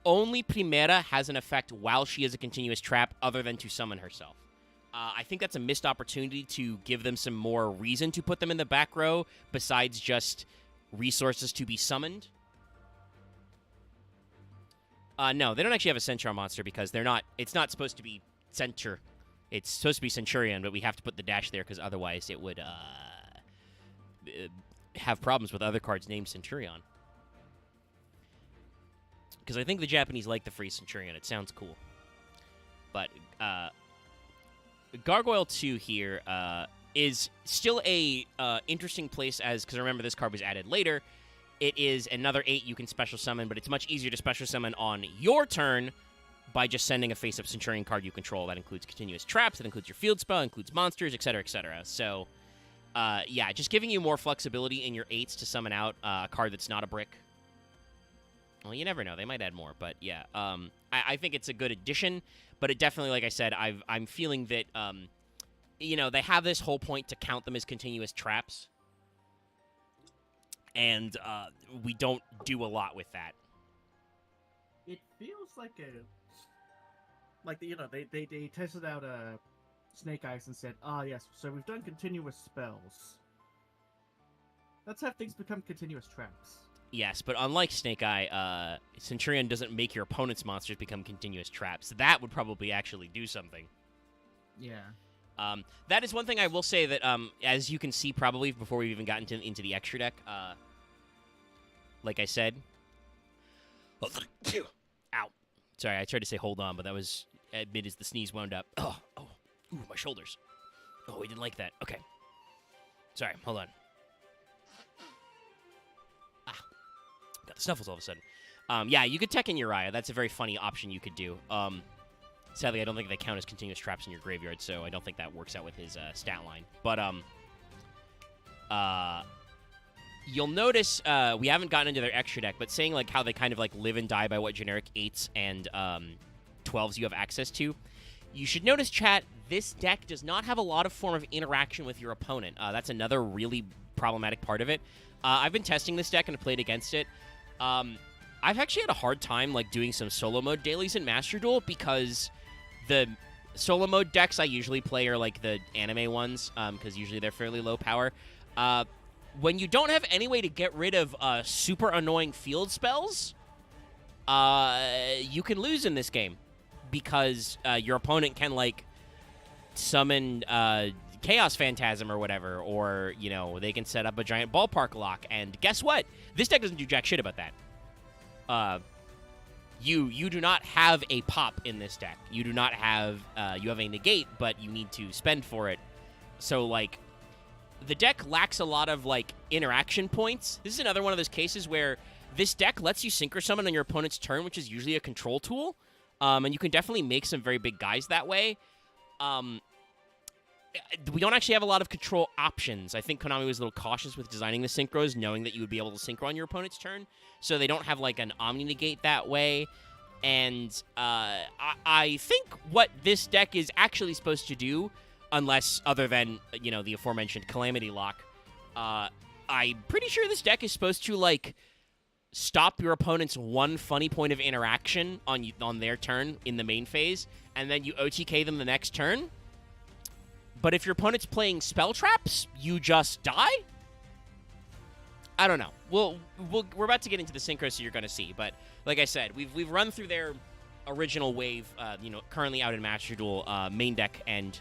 only Primera has an effect while she is a continuous trap other than to summon herself. I think that's a missed opportunity to give them some more reason to put them in the back row besides just resources to be summoned. No, they don't actually have a Centurion monster because they're not. It's not supposed to be Centur. It's supposed to be Centurion, but we have to put the dash there because otherwise it would have problems with other cards named Centurion. Because I think the Japanese like the phrase Centurion. It sounds cool. But Gargoyle 2 here is still a interesting place because remember this card was added later. It is another 8 you can special summon, but it's much easier to special summon on your turn by just sending a face-up Centurion card you control. That includes continuous traps, that includes your field spell, includes monsters, etc., etc. So, yeah, just giving you more flexibility in your 8s to summon out a card that's not a brick. Well, you never know. They might add more, but yeah. I think it's a good addition, but it definitely, like I said, I'm feeling that, you know, they have this whole point to count them as continuous traps. And we don't do a lot with that. It feels like they tested out Snake Eyes and said, yes, so we've done continuous spells. Let's have things become continuous traps. Yes, but unlike Snake Eye, Centurion doesn't make your opponent's monsters become continuous traps. That would probably actually do something. Yeah. That is one thing I will say that, as you can see probably before we've even gotten into the extra deck, like I said... Ow. Sorry, I tried to say hold on, but that was mid as the sneeze wound up. Oh, ooh, my shoulders. Oh, we didn't like that. Okay. Sorry, hold on. Got the snuffles all of a sudden. Yeah, you could tech in Uriah. That's a very funny option you could do. Sadly, I don't think they count as continuous traps in your graveyard, so I don't think that works out with his stat line. But you'll notice we haven't gotten into their extra deck, but saying like how they kind of like live and die by what generic 8s and 12s you have access to. You should notice, chat, this deck does not have a lot of form of interaction with your opponent. That's another really problematic part of it. I've been testing this deck and played against it. I've actually had a hard time like doing some solo mode dailies in Master Duel because the solo mode decks I usually play are like the anime ones because usually they're fairly low power. When you don't have any way to get rid of super annoying field spells, you can lose in this game because your opponent can like summon Chaos Phantasm or whatever, or, you know, they can set up a giant ballpark lock, and guess what? This deck doesn't do jack shit about that. You do not have a pop in this deck. You do not have, you have a negate, but you need to spend for it. So, like, the deck lacks a lot of, like, interaction points. This is another one of those cases where this deck lets you Synchro Summon on your opponent's turn, which is usually a control tool, and you can definitely make some very big guys that way. We don't actually have a lot of control options. I think Konami was a little cautious with designing the synchros, knowing that you would be able to synchro on your opponent's turn. So they don't have, like, an Omni-Negate that way. And I think what this deck is actually supposed to do, unless other than, you know, the aforementioned Calamity Lock, I'm pretty sure this deck is supposed to, like, stop your opponent's one funny point of interaction on their turn in the main phase, and then you OTK them the next turn. But if your opponent's playing spell traps, you just die? I don't know. We're about to get into the synchro, so you're going to see. But like I said, we've run through their original wave, you know, currently out in Master Duel main deck, and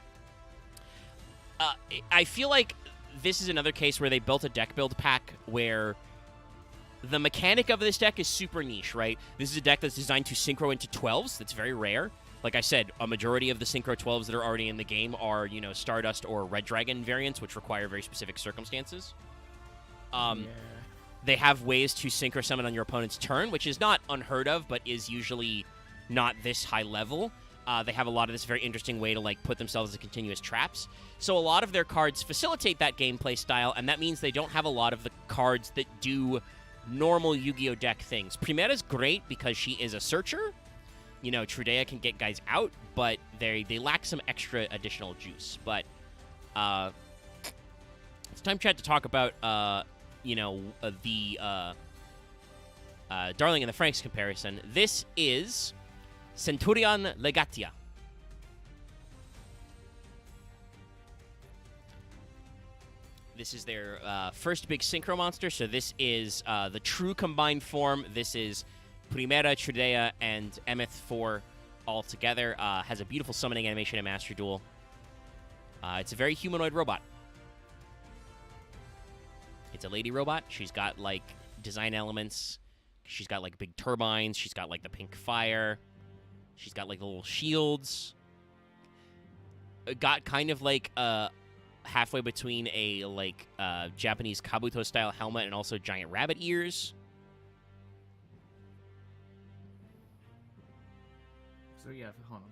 I feel like this is another case where they built a deck build pack where the mechanic of this deck is super niche, right? This is a deck that's designed to synchro into 12s. That's very rare. Like I said, a majority of the Synchro 12s that are already in the game are, you know, Stardust or Red Dragon variants, which require very specific circumstances. They have ways to Synchro Summon on your opponent's turn, which is not unheard of, but is usually not this high level. They have a lot of this very interesting way to, like, put themselves as continuous traps. So a lot of their cards facilitate that gameplay style, and that means they don't have a lot of the cards that do normal Yu-Gi-Oh! Deck things. Primera's great because she is a searcher. You know, Trudea can get guys out, but they lack some extra additional juice. But it's time, chat, to talk about, you know, the Darling and the Franxx comparison. This is Centurion Legatia. This is their first big synchro monster, so this is the true combined form. This is Primera, Trudea, and Emeth 4 all together. Has a beautiful summoning animation in Master Duel. It's a very humanoid robot. It's a lady robot. She's got, like, design elements. She's got, like, big turbines. She's got, like, the pink fire. She's got, like, the little shields. Got kind of, like, halfway between a, like, Japanese Kabuto-style helmet and also giant rabbit ears. So yeah, hold on.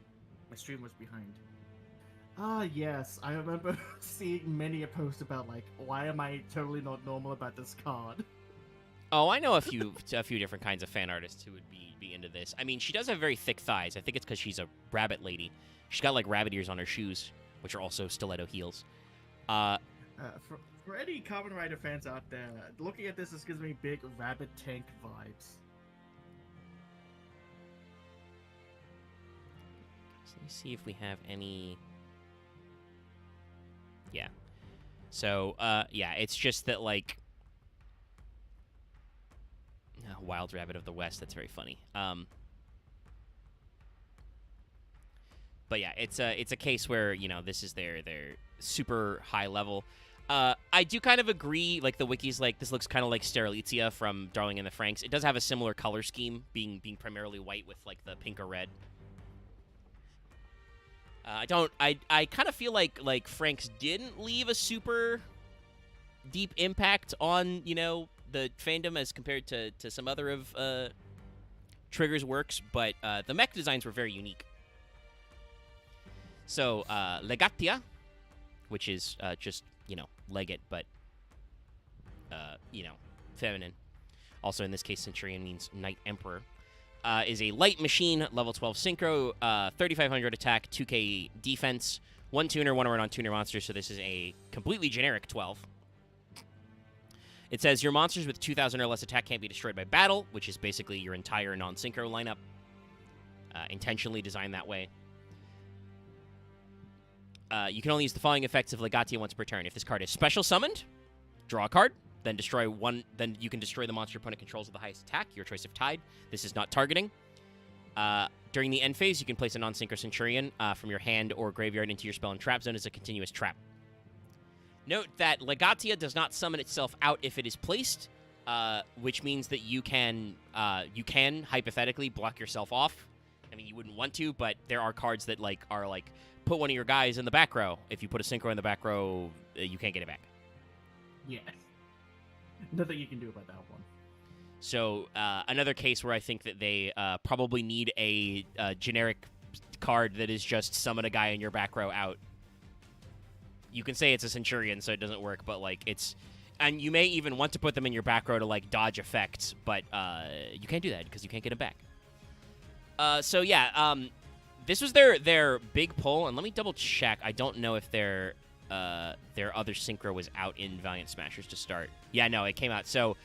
My stream was behind. Ah, yes. I remember seeing many a post about, like, why am I totally not normal about this card? Oh, I know a few different kinds of fan artists who would be into this. I mean, she does have very thick thighs. I think it's because she's a rabbit lady. She's got, like, rabbit ears on her shoes, which are also stiletto heels. For any Kamen Rider fans out there, looking at this gives me big rabbit tank vibes. Let me see if we have any... Yeah. So, yeah, it's just that, like... Wild Rabbit of the West. That's very funny. But yeah, it's a case where, you know, this is their super high level. I do kind of agree, like, the wiki's like, this looks kind of like Sterelitzia from Darling in the Franxx. It does have a similar color scheme, being primarily white with, like, the pink or red. I kind of feel like Franxx didn't leave a super deep impact on, you know, the fandom as compared to some other of Trigger's works, but the mech designs were very unique. So, Legatia, which is just, you know, Legate, but, you know, feminine. Also, in this case, Centurion means Knight Emperor. Is a light machine, level 12 synchro, 3,500 attack, 2k defense, 1 tuner, 1 around on tuner monster, so this is a completely generic 12. It says your monsters with 2,000 or less attack can't be destroyed by battle, which is basically your entire non-synchro lineup. Intentionally designed that way. You can only use the following effects of Legatia once per turn. If this card is special summoned, draw a card, then destroy one. Then you can destroy the monster your opponent controls with the highest attack. Your choice of tide. This is not targeting. During the end phase, you can place a non-synchro Centurion from your hand or graveyard into your spell and trap zone as a continuous trap. Note that Legatia does not summon itself out if it is placed, which means that you can hypothetically block yourself off. I mean, you wouldn't want to, but there are cards that are put one of your guys in the back row. If you put a synchro in the back row, you can't get it back. Yeah. Nothing you can do about that one. So another case where I think that they probably need a generic card that is just summon a guy in your back row out. You can say it's a Centurion, so it doesn't work, but it's... And you may even want to put them in your back row to dodge effects, but you can't do that because you can't get them back. So yeah, this was their big pull, and let me double check. I don't know if their other synchro was out in Valiant Smashers to start. Yeah, no, it came out. So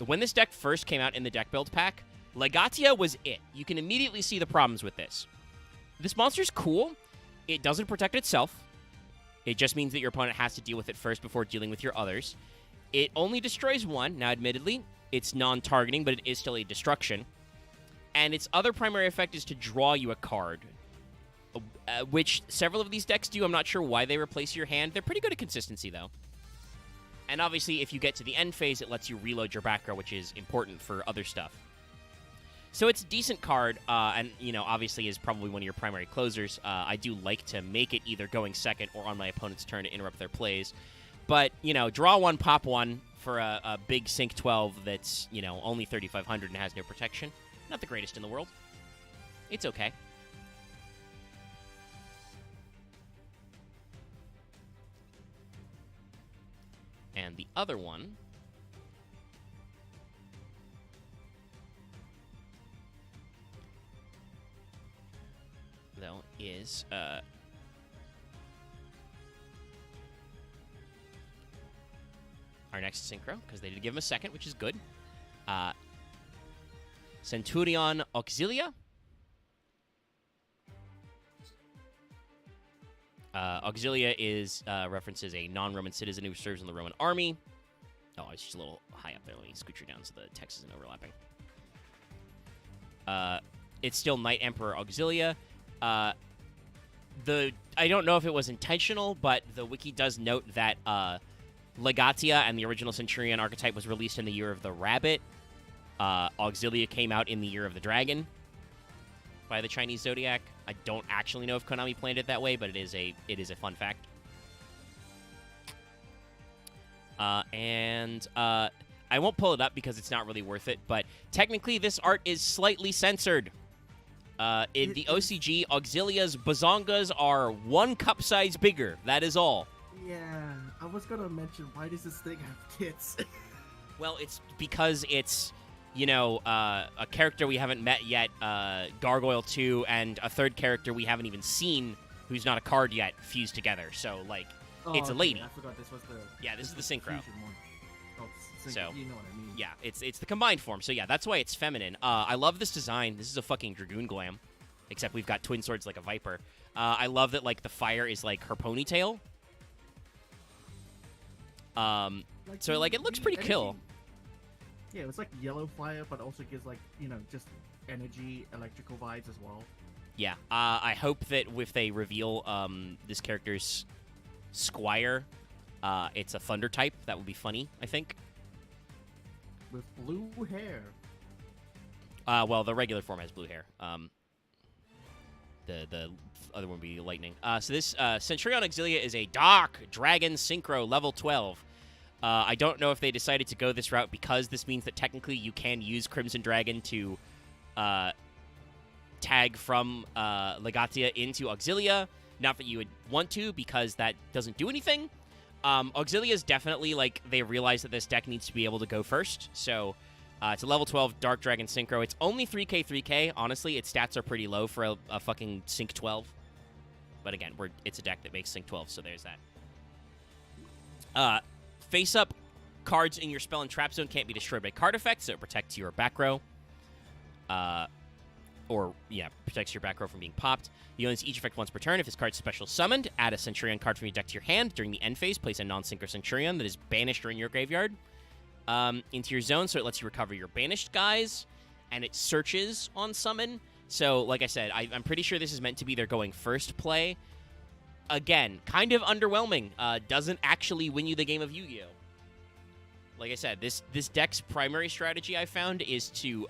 when this deck first came out in the deck build pack, Legatia was it. You can immediately see the problems with this. This monster's cool. It doesn't protect itself. It just means that your opponent has to deal with it first before dealing with your others. It only destroys one. Now, admittedly, it's non-targeting, but it is still a destruction. And its other primary effect is to draw you a card, which several of these decks do. I'm not sure why they replace your hand. They're pretty good at consistency, though. And obviously, if you get to the end phase, it lets you reload your back row, which is important for other stuff. So it's a decent card, and, you know, obviously is probably one of your primary closers. I do like to make it either going second or on my opponent's turn to interrupt their plays. But, you know, draw one, pop one for a big Sync 12 that's, you know, only 3,500 and has no protection. Not the greatest in the world. It's okay. And the other one... though, is our next synchro, because they did give him a second, which is good. Centurion Auxilia. Auxilia is references a non-Roman citizen who serves in the Roman army. Oh, it's just a little high up there. Let me scooch her down so the text isn't overlapping. It's still Knight Emperor Auxilia. I don't know if it was intentional, but the wiki does note that Legatia and the original Centurion archetype was released in the year of the rabbit. Auxilia came out in the year of the dragon by the Chinese zodiac. I don't actually know if Konami planned it that way, but it is a fun fact. And I won't pull it up because it's not really worth it, but technically this art is slightly censored. In the OCG, Auxilia's bazongas are 1 cup size bigger. That is all. Yeah, I was gonna mention, why does this thing have tits? Well, it's because it's, you know, a character we haven't met yet, Gargoyle 2, and a third character we haven't even seen, who's not a card yet, fused together. So, it's a lady. I forgot this was the... Yeah, this is the synchro. One. Oh, So, you know what I mean. Yeah, it's the combined form. So, yeah, that's why it's feminine. I love this design. This is a fucking Dragoon Glam, except we've got twin swords like a Viper. I love that, the fire is, her ponytail. So, it looks pretty cool. Yeah, it was like yellow fire, but also gives like just energy, electrical vibes as well. Yeah, I hope that if they reveal this character's Squire, it's a Thunder type. That would be funny, I think. With blue hair. Well, the regular form has blue hair. The other one would be lightning. So this Centurion Auxilia is a Dark Dragon Synchro level 12. I don't know if they decided to go this route because this means that technically you can use Crimson Dragon to tag from Legatia into Auxilia. Not that you would want to, because that doesn't do anything. Auxilia is definitely, like, they realize that this deck needs to be able to go first. So it's a level 12 Dark Dragon Synchro. It's only 3k, 3k. Honestly, its stats are pretty low for a fucking Sync 12. But again, it's a deck that makes Sync 12, so there's that. Face-up cards in your spell and trap zone can't be destroyed by card effects, so it protects your back row. Protects your back row from being popped. You only use each effect once per turn. If this card's special summoned, add a Centurion card from your deck to your hand. During the end phase, place a non-synchro Centurion that is banished during your graveyard into your zone, so it lets you recover your banished guys, and it searches on summon. So, like I said, I'm pretty sure this is meant to be their going first play. Again, kind of underwhelming. Doesn't actually win you the game of Yu-Gi-Oh! Like I said, this deck's primary strategy I found is to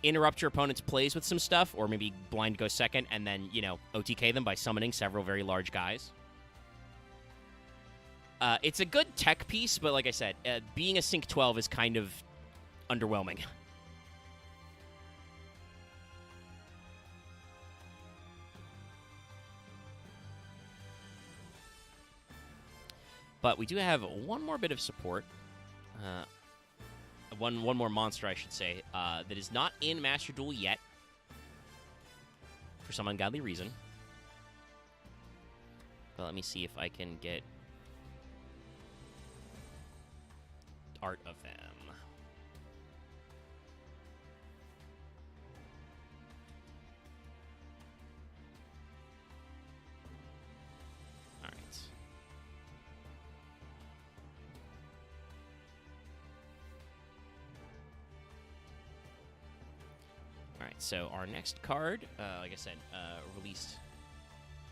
interrupt your opponent's plays with some stuff, or maybe blind go second, and then, OTK them by summoning several very large guys. It's a good tech piece, but like I said, being a Sync 12 is kind of underwhelming. But we do have one more bit of support. One more monster, I should say, that is not in Master Duel yet, for some ungodly reason. But let me see if I can get art of them. All right. Alright, so our next card, like I said, released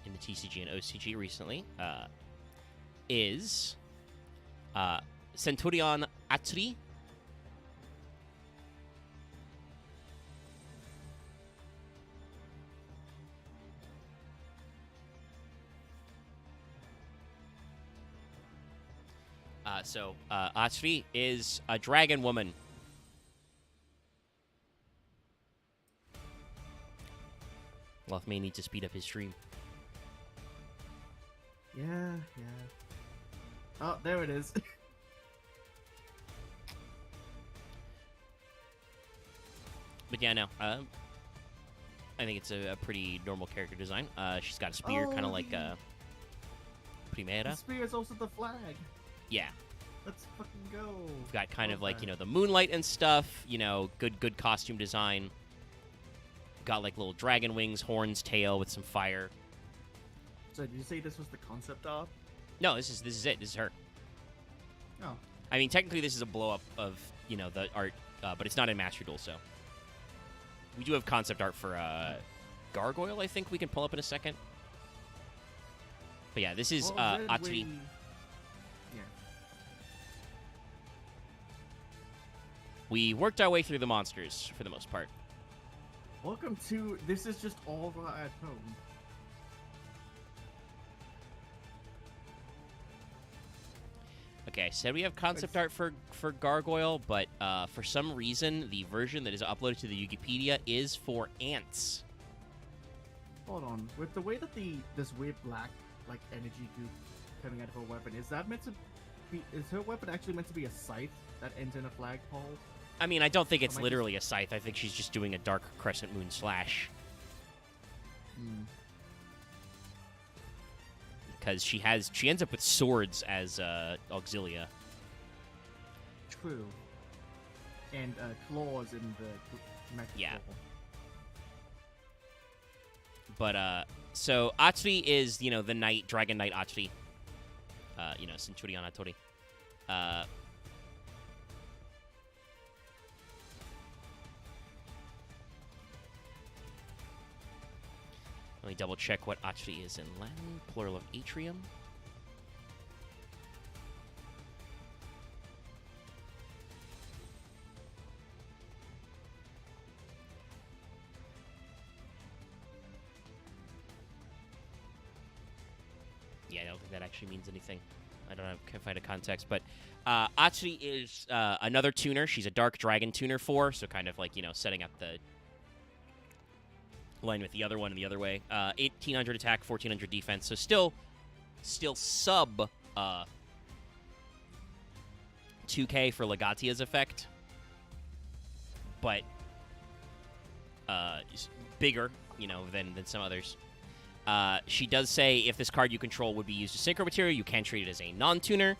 in the TCG and OCG recently, is Centurion Atri. Atri is a dragon woman. Loth may need to speed up his stream. Yeah. Oh, there it is. But yeah, no. I think it's a pretty normal character design. She's got a spear, kind of like Primera. The spear is also the flag. Yeah. Let's fucking go. We've got kind of like, the moonlight and stuff. Good costume design. Got like little dragon wings, horns, tail with some fire. So did you say this was the concept art? No, this is it. This is her. Oh. I mean, technically this is a blow up of the art, but it's not in Master Duel, so we do have concept art for Gargoyle. I think we can pull up in a second. But yeah, this is Atri. Yeah. We worked our way through the monsters for the most part. Welcome to This Is Just Over at Home. Okay, I said we have concept art for Gargoyle, but for some reason, the version that is uploaded to the Wikipedia is for ants. Hold on. With the way that this weird black, like, energy goop coming out of her weapon, is her weapon actually meant to be a scythe that ends in a flagpole? I mean, I don't think it's literally a scythe. I think she's just doing a dark crescent moon slash. Because she ends up with swords as Auxilia. True. And claws in the mecha. Yeah. But so Atri is the knight, dragon knight Atri. Centurion Atori. Let me double check what Atri is in Latin. Plural of atrium. Yeah, I don't think that actually means anything. I don't know, can't find a context, but Atri is another tuner. She's a dark dragon tuner 4, so kind of like, setting up the line with the other one in the other way. 1800 attack, 1400 defense, so still sub 2k for Legatia's effect, but bigger, than some others. She does say if this card you control would be used as synchro material, you can treat it as a non-tuner.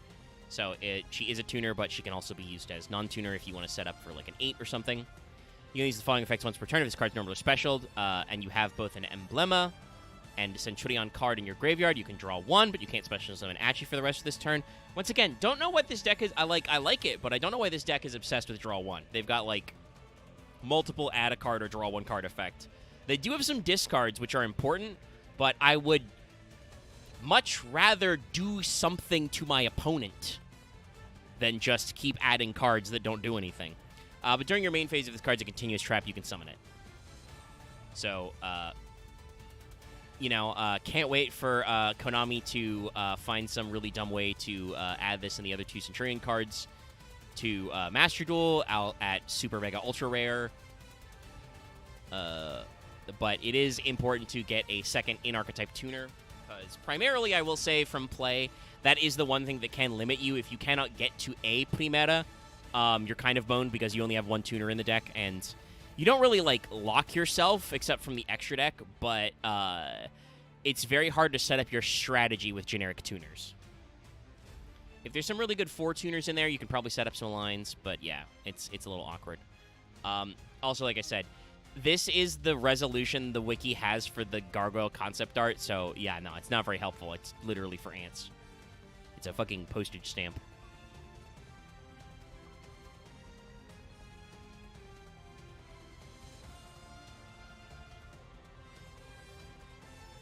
So she is a tuner, but she can also be used as non-tuner if you want to set up for like an 8 or something. You can use the following effects once per turn if this card's normally specialed, and you have both an Emblema and a Centurion card in your graveyard. You can draw 1, but you can't special summon Achi for the rest of this turn. Once again, don't know what this deck is. I like it, but I don't know why this deck is obsessed with draw 1. They've got like multiple add a card or draw 1 card effect. They do have some discards, which are important, but I would much rather do something to my opponent than just keep adding cards that don't do anything. But during your main phase, if this card's a continuous trap, you can summon it. So, can't wait for Konami to find some really dumb way to add this and the other 2 Centurion cards to Master Duel out at Super Mega Ultra Rare. But it is important to get a second in-archetype tuner, because primarily, I will say, from play, that is the one thing that can limit you. If you cannot get to a Primera, you're kind of boned because you only have 1 tuner in the deck, and you don't really, lock yourself, except from the extra deck, but it's very hard to set up your strategy with generic tuners. If there's some really good 4 tuners in there, you can probably set up some lines, but yeah, it's a little awkward. Also, like I said, this is the resolution the wiki has for the gargoyle concept art, so yeah, no, it's not very helpful. It's literally for ants. It's a fucking postage stamp.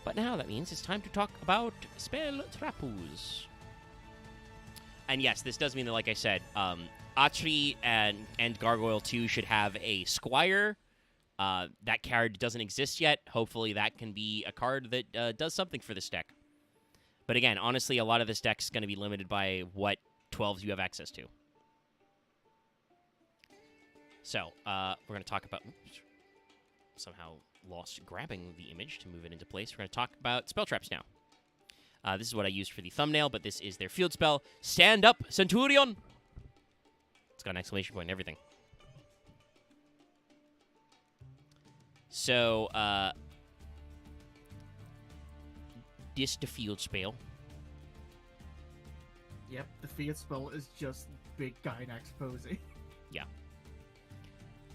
But now that means it's time to talk about spell trapus. And yes, this does mean that, like I said, Atri and Gargoyle 2 should have a Squire. That card doesn't exist yet. Hopefully that can be a card that does something for this deck. But again, honestly, a lot of this deck's going to be limited by what 12s you have access to. So, we're going to talk about... Oops, somehow lost grabbing the image to move it into place. We're going to talk about spell traps now. This is what I used for the thumbnail, but this is their field spell. Stand up, Centurion! It's got an exclamation point and everything. So, this the field spell. Yep, the field spell is just big Gynax posing. Yeah.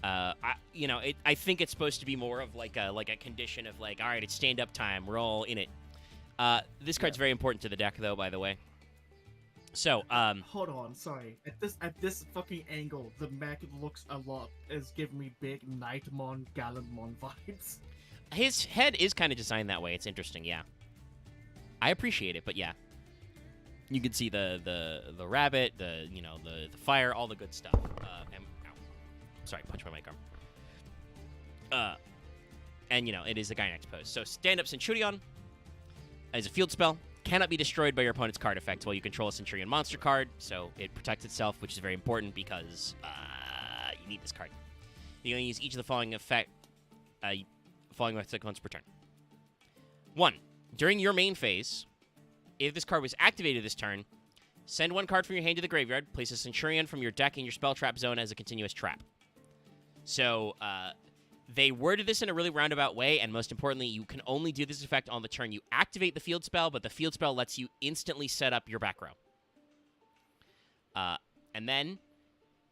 I think it's supposed to be more of like a condition of like, all right, it's stand up time. We're all in it. This card's very important to the deck, though. By the way. So, hold on, sorry. At this fucking angle, the mech looks a lot is giving me big Nightmon, Gallantmon vibes. His head is kind of designed that way. It's interesting, yeah. I appreciate it, but yeah. You can see the rabbit, the fire, all the good stuff. Sorry, punch my mic arm. And it is a Gynax pose. So stand up Centurion as a field spell. Cannot be destroyed by your opponent's card effect while you control a Centurion monster card, so it protects itself, which is very important because you need this card. You're going to use each of the following effects once per turn. 1. During your main phase, if this card was activated this turn, send 1 card from your hand to the graveyard, place a Centurion from your deck in your spell trap zone as a continuous trap. So, they worded this in a really roundabout way, and most importantly, you can only do this effect on the turn you activate the field spell, but the field spell lets you instantly set up your back row. And then,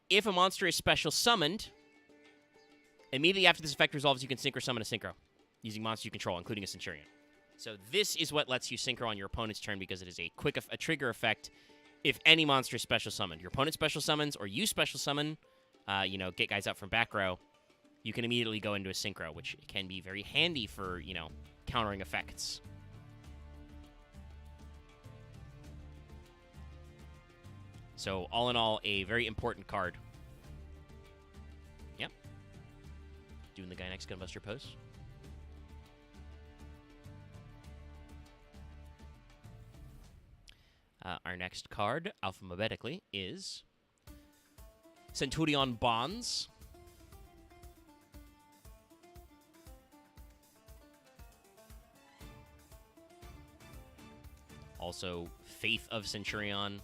if a monster is special summoned, immediately after this effect resolves, you can synchro summon a synchro, using monsters you control, including a Centurion. So this is what lets you synchro on your opponent's turn, because it is a trigger effect if any monster is special summoned. Your opponent special summons, or you special summon, get guys out from back row, you can immediately go into a synchro, which can be very handy for, countering effects. So, all in all, a very important card. Yep. Doing the guy next Gunbuster pose. Our next card, alphabetically, is Centurion Bonds. Also, Faith of Centurion.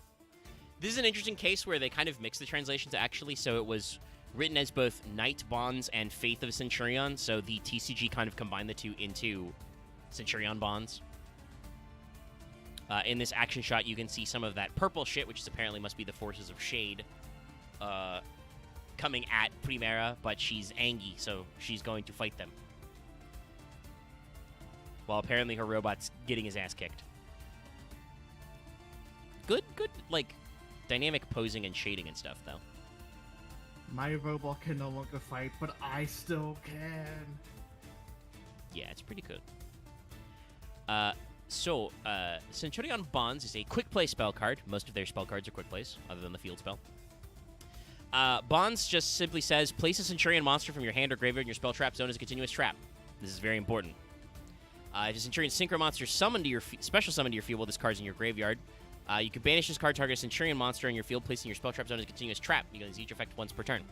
This is an interesting case where they kind of mix the translations, actually. So it was written as both Knight Bonds and Faith of Centurion. So the TCG kind of combined the two into Centurion Bonds. In this action shot, you can see some of that purple shit, which is apparently must be the forces of Shade, coming at Primera, but she's Angie, so she's going to fight them. While apparently her robot's getting his ass kicked. Good, like, dynamic posing and shading and stuff, though. My robot can no longer fight, but I still can. Yeah, it's pretty good. So, Centurion Bonds is a quick play spell card. Most of their spell cards are quick plays, other than the field spell. Bonds just simply says, place a Centurion monster from your hand or graveyard in your spell trap zone as a continuous trap. This is very important. If a Centurion Synchro monster summoned to your special summon to your field while this card's in your graveyard, you can banish this card, target a Centurion monster in your field, placing your spell trap zone as a continuous trap. You can use each effect once per turn.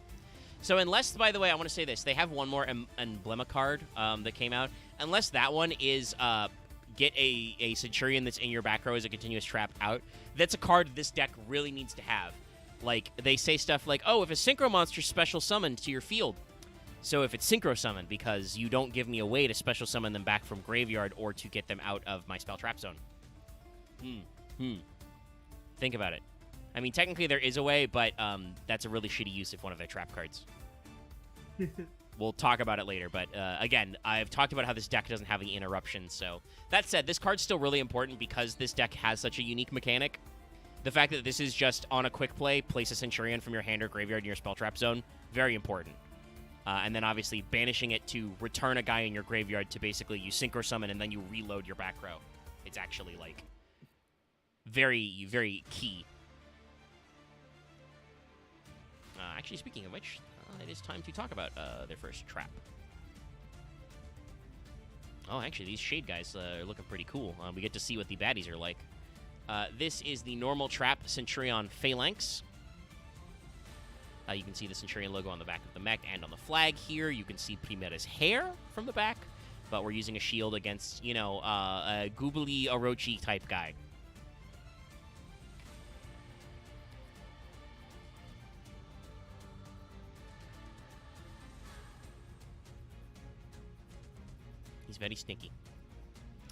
So unless, by the way, I want to say this, they have one more Emblema card that came out. Unless that one is get a Centurion that's in your back row as a continuous trap out, that's a card this deck really needs to have. Like, they say stuff like, oh, if a Synchro monster special summoned to your field. So if it's Synchro summoned, because you don't give me a way to special summon them back from graveyard or to get them out of my spell trap zone. Think about it. I mean, technically there is a way, but that's a really shitty use of one of their trap cards. We'll talk about it later, but again, I've talked about how this deck doesn't have any interruptions, so... That said, this card's still really important because this deck has such a unique mechanic. The fact that this is just on a quick play, place a Centurion from your hand or graveyard in your spell trap zone, very important. And then obviously banishing it to return a guy in your graveyard to basically you Synchro Summon and then you reload your back row. It's actually, like, very, very key. Actually, speaking of which, it is time to talk about their first trap. Oh, actually, these Shade guys are looking pretty cool. We get to see what the baddies are like. This is the normal trap Centurion Phalanx. You can see the Centurion logo on the back of the mech and on the flag here. You can see Primera's hair from the back, but we're using a shield against, you know, a googly Orochi type guy. He's very sneaky.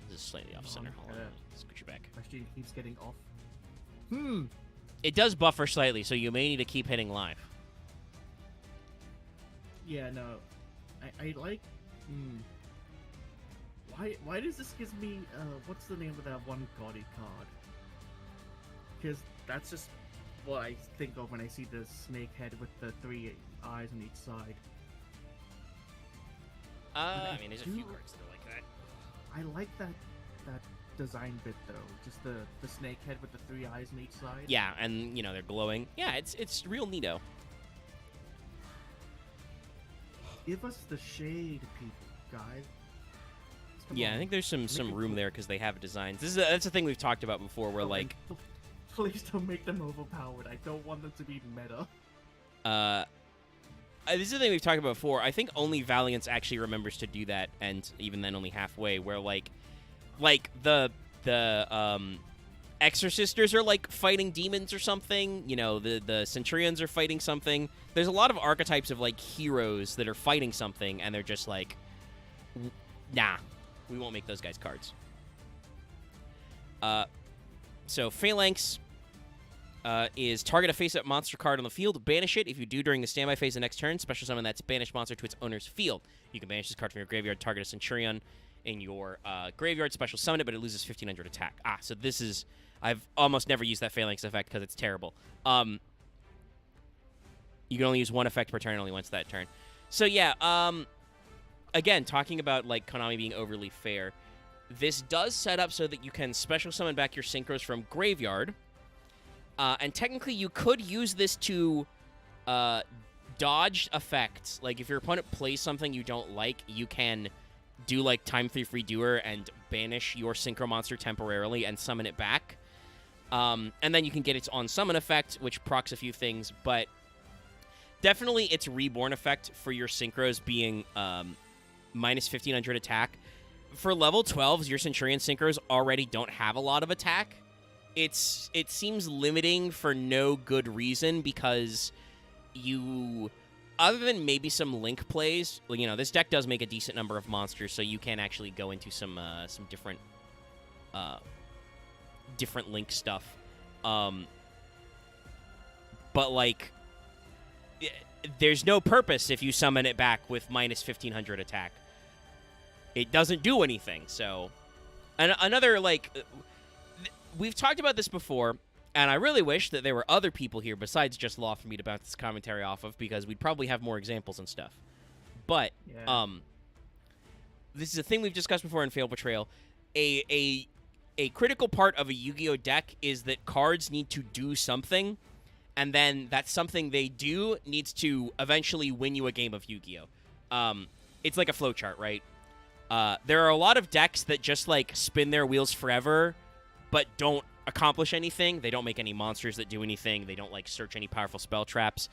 This is slightly off center. Hold on. Scoot you back. Actually, keeps getting off. It does buffer slightly, so you may need to keep hitting live. Yeah, no. I like... Why does this give me... what's the name of that one gaudy card? Because that's just what I think of when I see the snake head with the 3 eyes on each side. I mean, there's a few cards that are like that. I like that design bit though. Just the snake head with the 3 eyes on each side. Yeah, and you know they're glowing. Yeah, it's real neato. Give us the shade, people, guys. Yeah, on. I think there's some room there because they have designs. That's a thing we've talked about before. Where like, please don't make them overpowered. I don't want them to be meta. This is the thing we've talked about before. I think only Valiance actually remembers to do that, and even then only halfway. Where like the Exorcisters are like fighting demons or something. You know, the Centurions are fighting something. There's a lot of archetypes of like heroes that are fighting something, and they're just like, nah, we won't make those guys cards. So Phalanx. Is target a face-up monster card on the field, banish it. If you do during the standby phase the next turn, special summon that banished monster to its owner's field. You can banish this card from your graveyard, target a Centurion in your graveyard, special summon it, but it loses 1500 attack. So this is... I've almost never used that Phalanx effect because it's terrible. You can only use one effect per turn, only once that turn. So yeah, again, talking about like Konami being overly fair, this does set up so that you can special summon back your synchros from graveyard. And technically, you could use this to dodge effects. Like, if your opponent plays something you don't like, you can do, like, Time 3 Free Doer and banish your Synchro Monster temporarily and summon it back. And then you can get its on-summon effect, which procs a few things, but definitely its Reborn effect for your Synchros being minus 1,500 attack. For level 12s, your Centurion Synchros already don't have a lot of attack. It seems limiting for no good reason because you, other than maybe some Link plays, well, you know, this deck does make a decent number of monsters, so you can actually go into some different Link stuff. But like, there's no purpose if you summon it back with minus 1,500 attack. It doesn't do anything. So, another, like, we've talked about this before, and I really wish that there were other people here besides just Law for me to bounce this commentary off of, because we'd probably have more examples and stuff. But, this is a thing we've discussed before in Failed Portrayal. A critical part of a Yu-Gi-Oh! Deck is that cards need to do something, and then that something they do needs to eventually win you a game of Yu-Gi-Oh! It's like a flowchart, right? There are a lot of decks that just, like, spin their wheels forever, but don't accomplish anything. They don't make any monsters that do anything. They don't, like, search any powerful spell traps.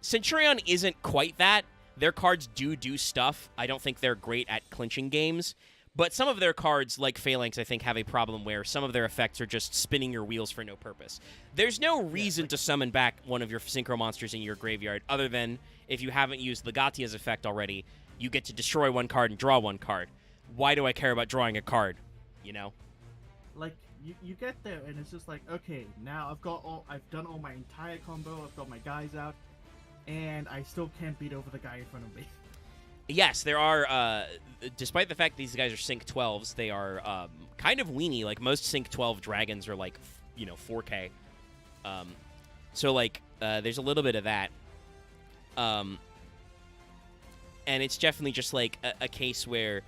Centurion isn't quite that. Their cards do stuff. I don't think they're great at clinching games. But some of their cards, like Phalanx, I think, have a problem where some of their effects are just spinning your wheels for no purpose. There's no reason to summon back one of your Synchro Monsters in your graveyard, other than if you haven't used Legatia's effect already, you get to destroy one card and draw one card. Why do I care about drawing a card? You know? Like, you get there, and it's just like, okay, now I've done all my entire combo, I've got my guys out, and I still can't beat over the guy in front of me. Yes, there are, despite the fact these guys are Sync 12s, they are kind of weenie. Like, most Sync 12 dragons are, like, 4K. So, like, there's a little bit of that. And it's definitely just, like, a case where,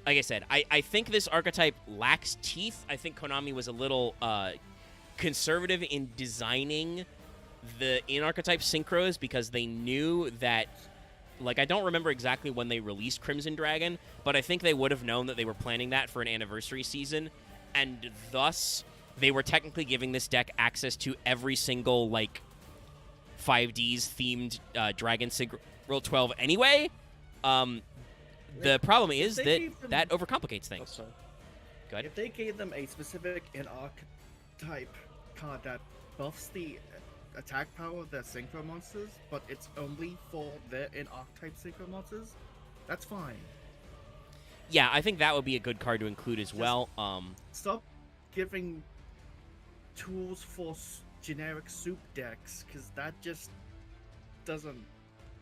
like I said, I think this archetype lacks teeth. I think Konami was a little conservative in designing the in-archetype synchros because they knew that, like, I don't remember exactly when they released Crimson Dragon, but I think they would have known that they were planning that for an anniversary season, and thus they were technically giving this deck access to every single, like, 5Ds themed Dragon Synchro 12 anyway. The problem is that overcomplicates things. Oh, go ahead. If they gave them a specific in-archetype card that buffs the attack power of their Synchro Monsters, but it's only for their in-archetype Synchro Monsters, that's fine. Yeah, I think that would be a good card to include as well. Stop giving tools for generic soup decks, because that just doesn't...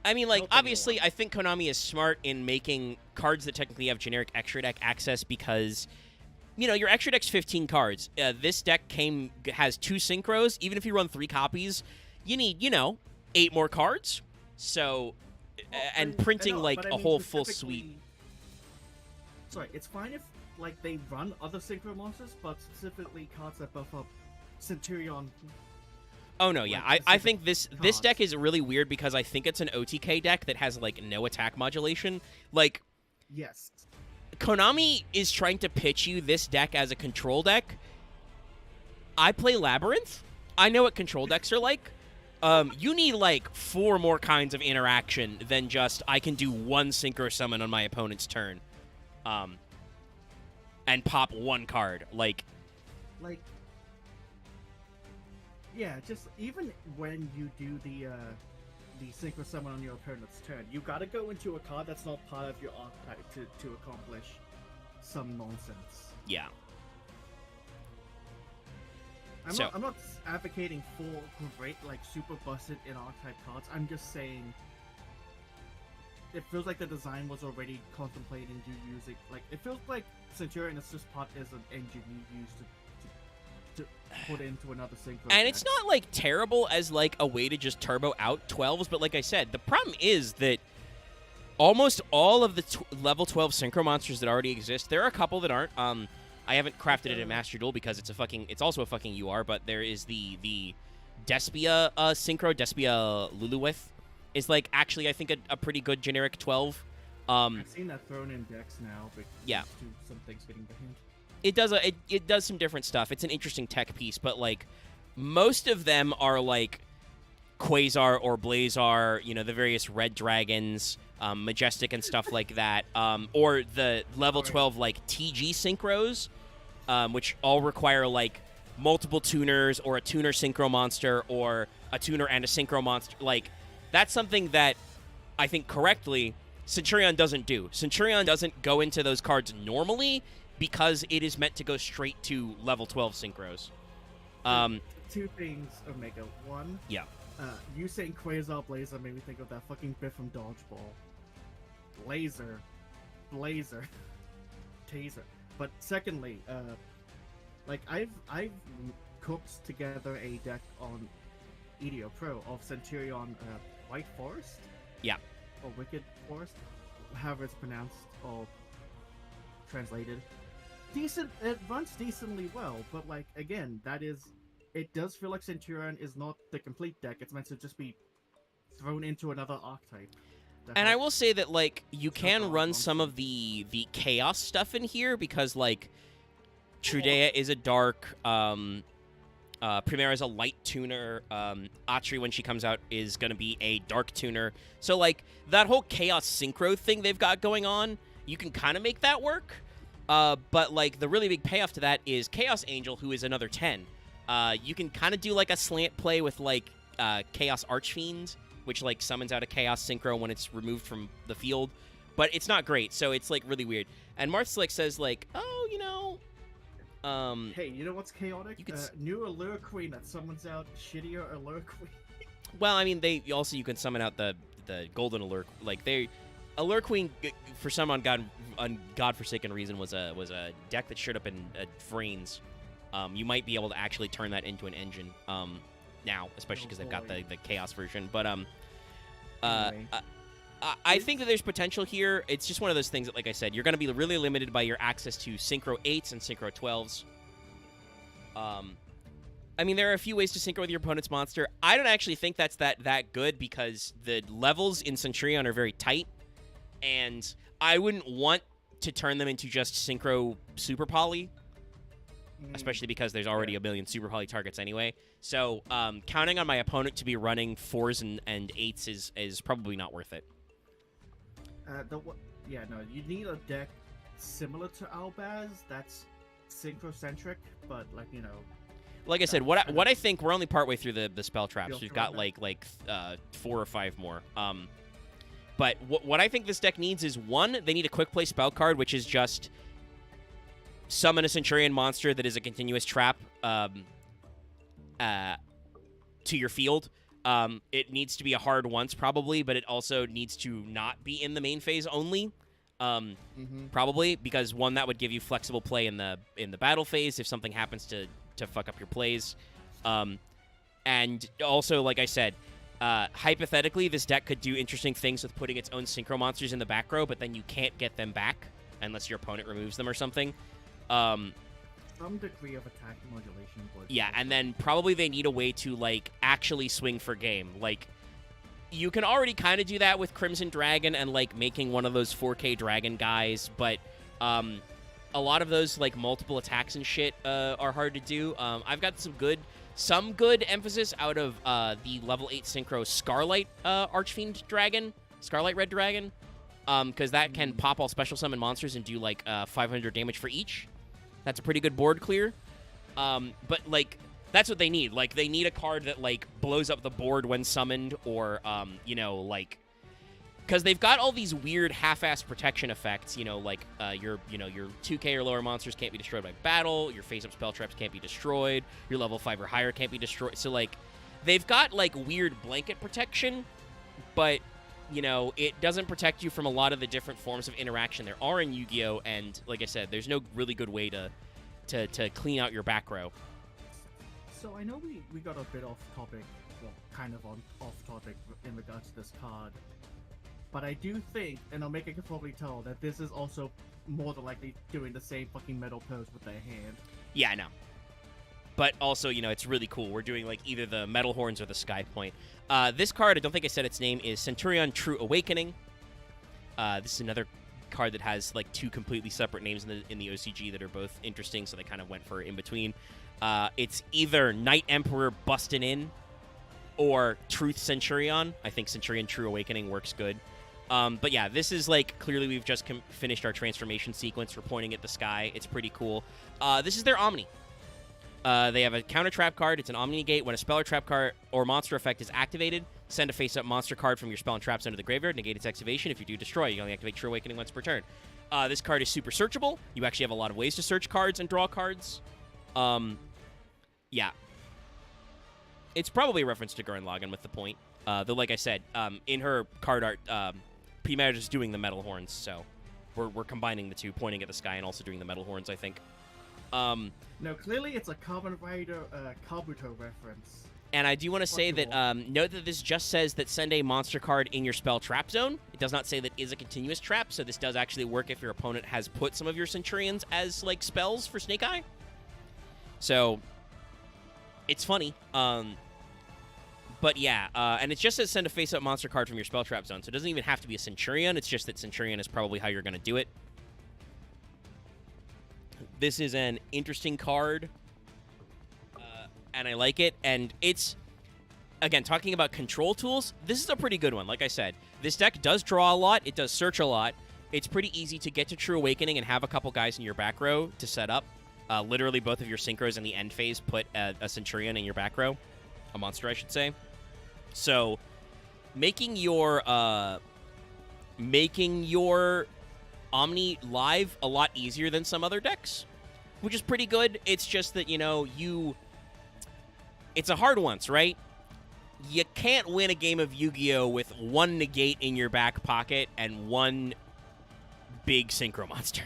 I mean, like, obviously, I think Konami is smart in making cards that technically have generic extra deck access because, your extra deck's 15 cards. This deck has 2 synchros. Even if you run 3 copies, you need, 8 more cards. So, and printing, a whole full suite. Sorry, it's fine if, like, they run other Synchro Monsters, but specifically cards that buff up Centurion. Oh, no, yeah. I think this deck is really weird because I think it's an OTK deck that has, like, no attack modulation. Like, yes. Konami is trying to pitch you this deck as a control deck. I play Labyrinth. I know what control decks are like. You need, like, 4 more kinds of interaction than just, I can do 1 Synchro Summon on my opponent's turn. And pop 1 card. Like... Yeah, just even when you do the Synchro Summon on your opponent's turn, you gotta go into a card that's not part of your archetype to accomplish some nonsense. Yeah. I'm not advocating for great, like, super busted in archetype cards. I'm just saying it feels like the design was already contemplating you using, like, it feels like Centurion is just part as an engine you use to put into another synchro. And it's not, like, terrible as, like, a way to just turbo out 12s, but like I said, the problem is that almost all of the level 12 synchro monsters that already exist. There are a couple that aren't. I haven't crafted it in Master Duel because it's also a fucking UR, but there is the Despia synchro, Despia Luluwith is like actually I think a pretty good generic 12. I've seen that thrown in decks now, but yeah, to some things getting behind. It does it does some different stuff. It's an interesting tech piece, but like most of them are like Quasar or Blazar, you know, the various red dragons, Majestic and stuff like that, or the level 12 like TG synchros, which all require like multiple tuners or a tuner synchro monster or a tuner and a synchro monster. Like that's something that I think correctly Centurion doesn't do. Centurion doesn't go into those cards normally because it is meant to go straight to level 12 synchros. Two things, Omega. One, yeah. You saying Quasar Blazer made me think of that fucking bit from Dodgeball. Blazer. Taser. But secondly, like I've cooked together a deck on EDO Pro of Centurion White Forest. Yeah. Or Wicked Forest, however it's pronounced or translated. Decent, it runs decently well, but like again, it does feel like Centurion is not the complete deck. It's meant to just be thrown into another archetype. And I will say that like you can run some of the chaos stuff in here because like Trudea is a dark, Primera is a light tuner. Atri, when she comes out, is going to be a dark tuner. So, like, that whole Chaos Synchro thing they've got going on, you can kind of make that work. But, like, the really big payoff to that is Chaos Angel, who is another 10. You can kind of do, like, a slant play with, like, Chaos Archfiend, which, like, summons out a Chaos Synchro when it's removed from the field. But it's not great, so it's, like, really weird. And Martzlik says, like, oh, you know... hey, you know what's chaotic? New Allure Queen that summons out shittier Allure Queen. Well, I mean, you can summon out the golden Allure. Like Allure Queen for some godforsaken reason was a deck that showed up in Vrains. You might be able to actually turn that into an engine now, especially because they've got the chaos version. But anyway. I think that there's potential here. It's just one of those things that, like I said, you're going to be really limited by your access to Synchro 8s and Synchro 12s. I mean, there are a few ways to synchro with your opponent's monster. I don't actually think that's that good because the levels in Centurion are very tight, and I wouldn't want to turn them into just Synchro Super Poly, especially because there's already a million Super Poly targets anyway. So counting on my opponent to be running 4s and 8s is probably not worth it. You need a deck similar to Albaz that's synchrocentric, but like you know. Like I said, what I think we're only partway through the spell traps. We've got like 4 or 5 more. But what I think this deck needs is one, they need a quick play spell card, which is just summon a Centurion monster that is a continuous trap to your field. It needs to be a hard once, probably, but it also needs to not be in the main phase only, probably, because, one, that would give you flexible play in the battle phase if something happens to fuck up your plays. And also, like I said, hypothetically, this deck could do interesting things with putting its own synchro monsters in the back row, but then you can't get them back unless your opponent removes them or something. Some degree of attack modulation. Yeah, and then probably they need a way to, like, actually swing for game. Like, you can already kind of do that with Crimson Dragon and, like, making one of those 4K Dragon guys, but a lot of those, like, multiple attacks and shit are hard to do. I've got some good emphasis out of the level 8 Synchro Scarlight Archfiend Dragon, Scarlight Red Dragon, because that can pop all special summon monsters and do, like, 500 damage for each. That's a pretty good board clear. But, like, that's what they need. Like, they need a card that, like, blows up the board when summoned or, you know, like... Because they've got all these weird half-assed protection effects, you know, like, your 2K or lower monsters can't be destroyed by battle, your face-up spell traps can't be destroyed, your level 5 or higher can't be destroyed. So, like, they've got, like, weird blanket protection, but... You know, it doesn't protect you from a lot of the different forms of interaction there are in Yu-Gi-Oh! And, like I said, there's no really good way to clean out your back row. So I know we got a bit off topic, well, kind of off topic in regards to this card. But I do think, and Omega can probably tell, that this is also more than likely doing the same fucking metal pose with their hand. Yeah, I know. But also, it's really cool. We're doing, like, either the Metal Horns or the Sky Point. This card, I don't think I said its name, is Centurion True Awakening. This is another card that has, like, two completely separate names in the OCG that are both interesting, so they kind of went for in between. It's either Knight Emperor busting in or Truth Centurion. I think Centurion True Awakening works good. But yeah, this is like, clearly we've just finished our transformation sequence. We're pointing at the sky. It's pretty cool. This is their Omni. They have a counter trap card. It's an Omni Negate. When a spell or trap card or monster effect is activated, send a face-up monster card from your spell and traps into the graveyard. Negate its activation. If you do destroy, you can only activate True Awakening once per turn. This card is super searchable. You actually have a lot of ways to search cards and draw cards. Yeah. It's probably a reference to Gurren Lagann with the point. Though, like I said, in her card art, P-Matter is doing the Metal Horns, so we're combining the two, pointing at the sky and also doing the Metal Horns, I think. No, clearly it's a Kamen Rider Kabuto reference. And I do want to say that, note that this just says that send a monster card in your spell trap zone. It does not say that is a continuous trap, so this does actually work if your opponent has put some of your Centurions as, like, spells for Snake Eye. So, it's funny. But yeah, and it just says send a face-up monster card from your spell trap zone, so it doesn't even have to be a Centurion. It's just that Centurion is probably how you're going to do it. This is an interesting card, and I like it. And it's, again, talking about control tools, this is a pretty good one. Like I said, this deck does draw a lot. It does search a lot. It's pretty easy to get to True Awakening and have a couple guys in your back row to set up. Literally, both of your synchros in the end phase put a Centurion in your back row. A monster, I should say. So, making your Omni live a lot easier than some other decks, which is pretty good. It's just that, it's a hard once, right? You can't win a game of Yu-Gi-Oh! With one negate in your back pocket and one big synchro monster.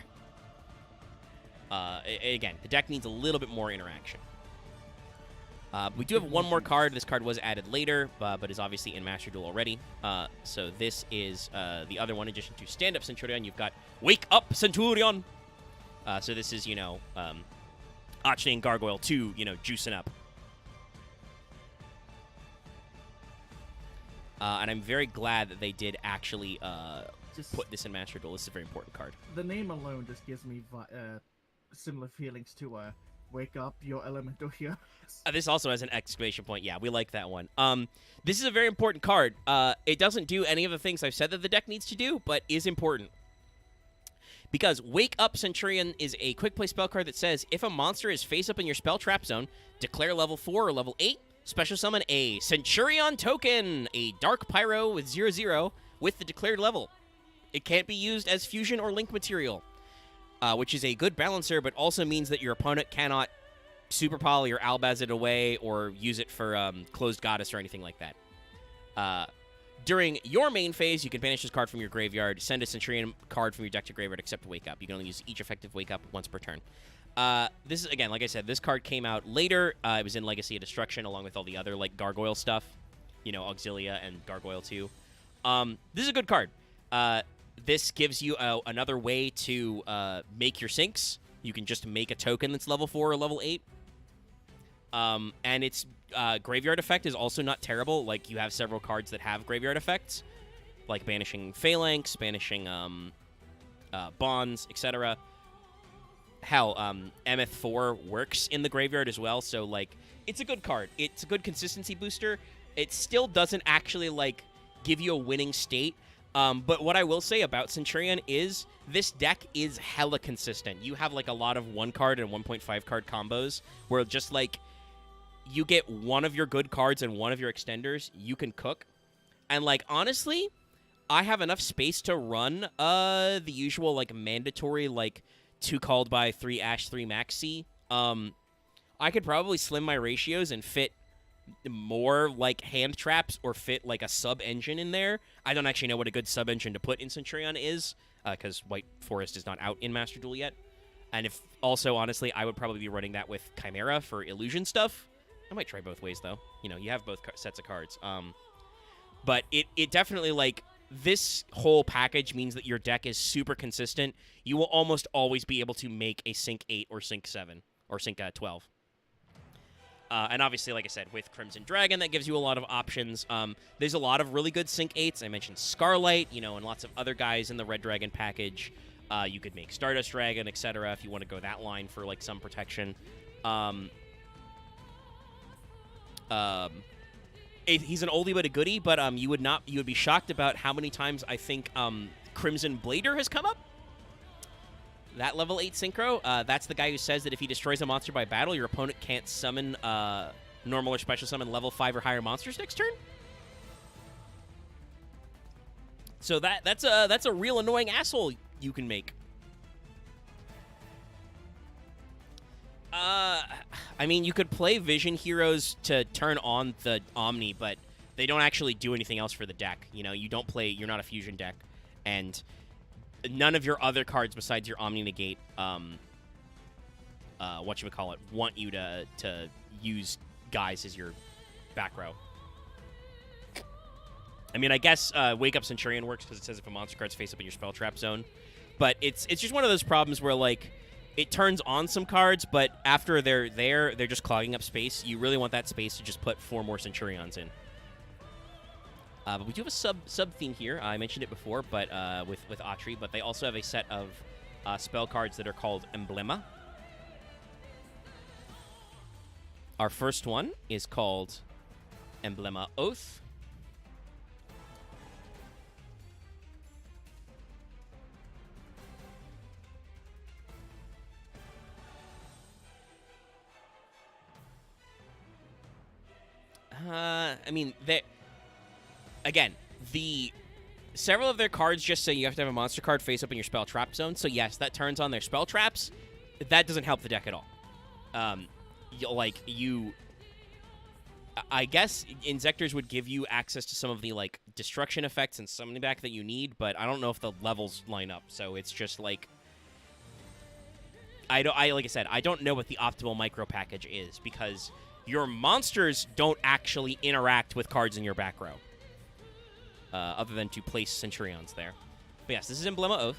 Again, the deck needs a little bit more interaction. We do have one more card. This card was added later, but is obviously in Master Duel already. So this is the other one. In addition to Stand Up Centurion, you've got Wake Up Centurion. So this is, Achne and Gargoyle 2, juicing up. And I'm very glad that they did actually put this in Master Duel. This is a very important card. The name alone just gives me similar feelings to Wake Up Your Elemental Heroes. This also has an exclamation point. Yeah, we like that one. This is a very important card. It doesn't do any of the things I've said that the deck needs to do, but is important. Because Wake Up Centurion is a quick play spell card that says, if a monster is face up in your spell trap zone, declare level 4 or level 8, special summon a Centurion token, a Dark Pyro with 0/0 with the declared level. It can't be used as fusion or link material, which is a good balancer, but also means that your opponent cannot Super Poly or Albaz it away or use it for Closed Goddess or anything like that. During your main phase, you can banish this card from your graveyard, send a Centurion card from your deck to graveyard except Wake Up. You can only use each effective Wake Up once per turn. This is, again, like I said, this card came out later. It was in Legacy of Destruction along with all the other, like, Gargoyle stuff. Auxilia and Gargoyle 2. This is a good card. This gives you another way to make your syncs. You can just make a token that's level 4 or level 8. And its graveyard effect is also not terrible. Like, you have several cards that have graveyard effects, like banishing Phalanx, banishing Bonds, etc. Hell, Emeth 4 works in the graveyard as well, so, like, it's a good card. It's a good consistency booster. It still doesn't actually, like, give you a winning state. But what I will say about Centurion is this deck is hella consistent. You have, like, a lot of 1 card and 1.5 card combos where just, like, you get one of your good cards and one of your extenders, you can cook. And, like, honestly, I have enough space to run the usual, like, mandatory, like, 2 called by, 3 Ash, 3 Maxi. I could probably slim my ratios and fit more, like, hand traps or fit, like, a sub-engine in there. I don't actually know what a good sub-engine to put in Centurion is, because White Forest is not out in Master Duel yet. And if also, honestly, I would probably be running that with Chimera for illusion stuff. I might try both ways, though. You have both sets of cards. But it definitely, like, this whole package means that your deck is super consistent. You will almost always be able to make a Sync 8 or Sync 7 or Sync 12. And obviously, like I said, with Crimson Dragon, that gives you a lot of options. There's a lot of really good Sync 8s. I mentioned Scarlight, and lots of other guys in the Red Dragon package. You could make Stardust Dragon, etc. if you want to go that line for like some protection. He's an oldie but a goodie, but you would be shocked about how many times I think Crimson Blader has come up. That level 8 synchro, that's the guy who says that if he destroys a monster by battle, your opponent can't summon normal or special summon level 5 or higher monsters next turn. So that's a real annoying asshole you can make. I mean, you could play Vision Heroes to turn on the Omni, but they don't actually do anything else for the deck. You're not a fusion deck, and none of your other cards besides your Omni Negate, want you to use guys as your back row. I mean, I guess Wake Up Centurion works because it says if a monster card's face up in your spell trap zone, but it's just one of those problems where like it turns on some cards, but after they're there, they're just clogging up space. You really want that space to just put 4 more Centurions in. But we do have a sub theme here. I mentioned it before, but with Atri, but they also have a set of spell cards that are called Emblema. Our first one is called Emblema Oath. I mean, several of their cards just say you have to have a monster card face up in your spell trap zone. So yes, that turns on their spell traps. That doesn't help the deck at all. I guess Inzectors would give you access to some of the like destruction effects and summoning back that you need, but I don't know if the levels line up. So it's just like like I said, I don't know what the optimal micro package is because your monsters don't actually interact with cards in your back row, other than to place Centurions there. But yes, this is Emblema Oath.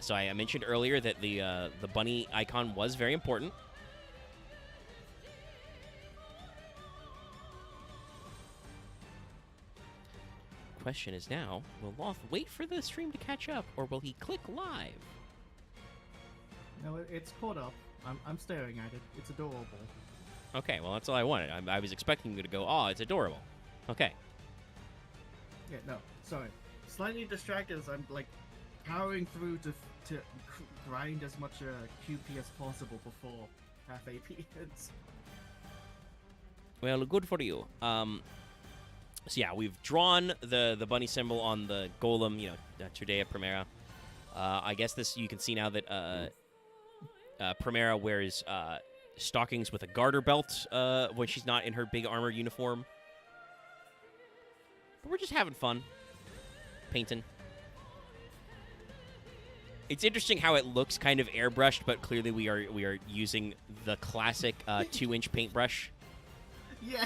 So I mentioned earlier that the bunny icon was very important. Question is now, will Loth wait for the stream to catch up, or will he click live? No, it's caught up. I'm staring at it. It's adorable. Okay, well, that's all I wanted. I was expecting you to go, oh, it's adorable. Okay. Yeah, no, sorry. Slightly distracted as I'm, like, powering through to grind as much QP as possible before half AP hits. Well, good for you. So yeah, we've drawn the bunny symbol on the golem, Tudea Primera. I guess you can see now that Primera wears stockings with a garter belt when she's not in her big armor uniform. But we're just having fun. Painting. It's interesting how it looks kind of airbrushed, but clearly we are using the classic 2-inch paintbrush. Yeah.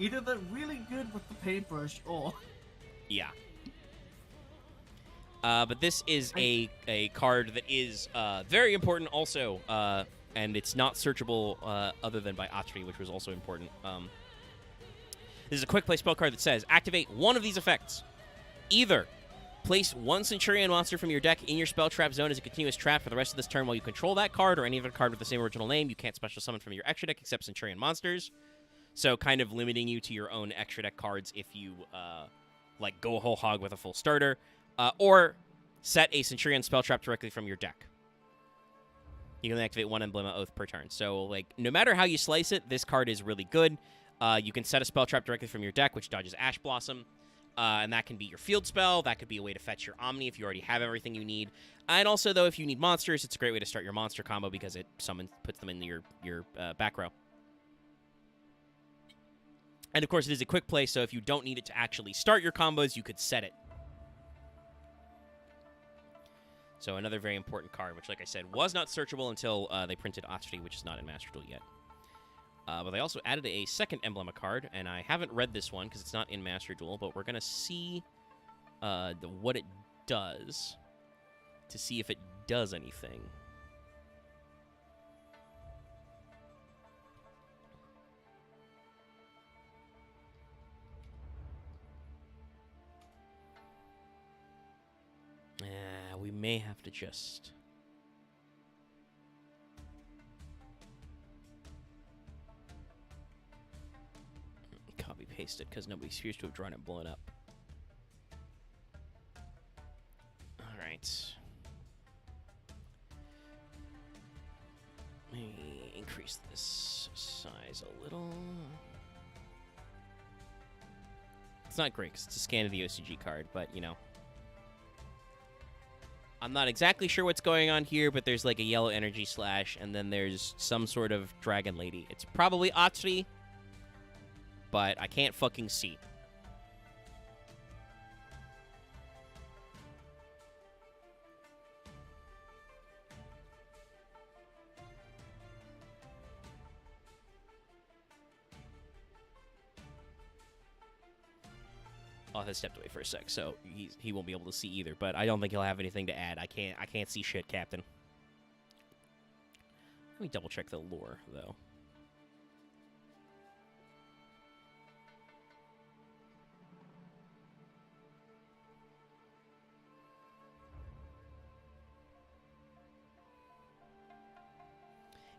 Either they're really good with the paintbrush or... Yeah. But this is a card that is very important also, and it's not searchable other than by Atri, which was also important. This is a quick play spell card that says, activate one of these effects. Either place one Centurion monster from your deck in your spell trap zone as a continuous trap for the rest of this turn while you control that card or any other card with the same original name. You can't special summon from your extra deck except Centurion monsters. So kind of limiting you to your own extra deck cards if you go whole hog with a full starter. Or set a Centurion spell trap directly from your deck. You can activate one Emblema Oath per turn. So, no matter how you slice it, this card is really good. You can set a spell trap directly from your deck, which dodges Ash Blossom. And that can be your field spell. That could be a way to fetch your Omni if you already have everything you need. And also, though, if you need monsters, it's a great way to start your monster combo because it puts them in your back row. And, of course, it is a quick play, so if you don't need it to actually start your combos, you could set it. So another very important card, which, like I said, was not searchable until they printed Atri, which is not in Master Duel yet. But they also added a second emblem card, and I haven't read this one because it's not in Master Duel, but we're going to see what it does to see if it does anything. We may have to just... copy-paste it, because nobody appears to have drawn it blown up. Alright. Let me increase this size a little. It's not great, because it's a scan of the OCG card, but, you know. I'm not exactly sure what's going on here, but there's like a yellow energy slash, and then there's some sort of dragon lady. It's probably Atri, but I can't fucking see. Oh, has stepped away for a sec, so he won't be able to see either. But I don't think he'll have anything to add. I can't see shit, Captain. Let me double check the lore though.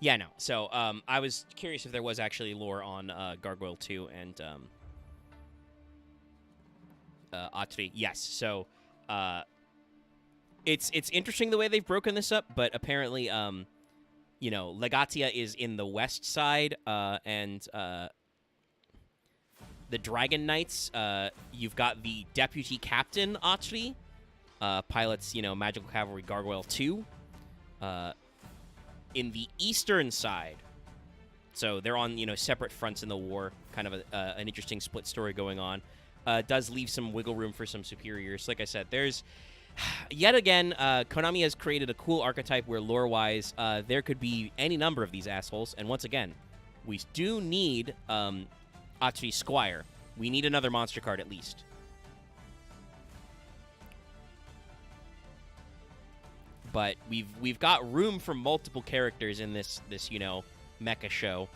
Yeah, no. So I was curious if there was actually lore on Gargoyle 2 and Atri. Yes. So it's interesting the way they've broken this up, but apparently you know, Legatia is in the west side, and the Dragon Knights, you've got the Deputy Captain Atri, pilots, you know, Magical Cavalry Gargoyle 2, in the eastern side. So they're on, you know, separate fronts in the war, kind of an interesting split story going on. Does leave some wiggle room for some superiors. Like I said, there's... Yet again, Konami has created a cool archetype where, lore-wise, there could be any number of these assholes. And once again, we do need Atri Squire. We need another monster card at least. But we've got room for multiple characters in this you know, mecha show,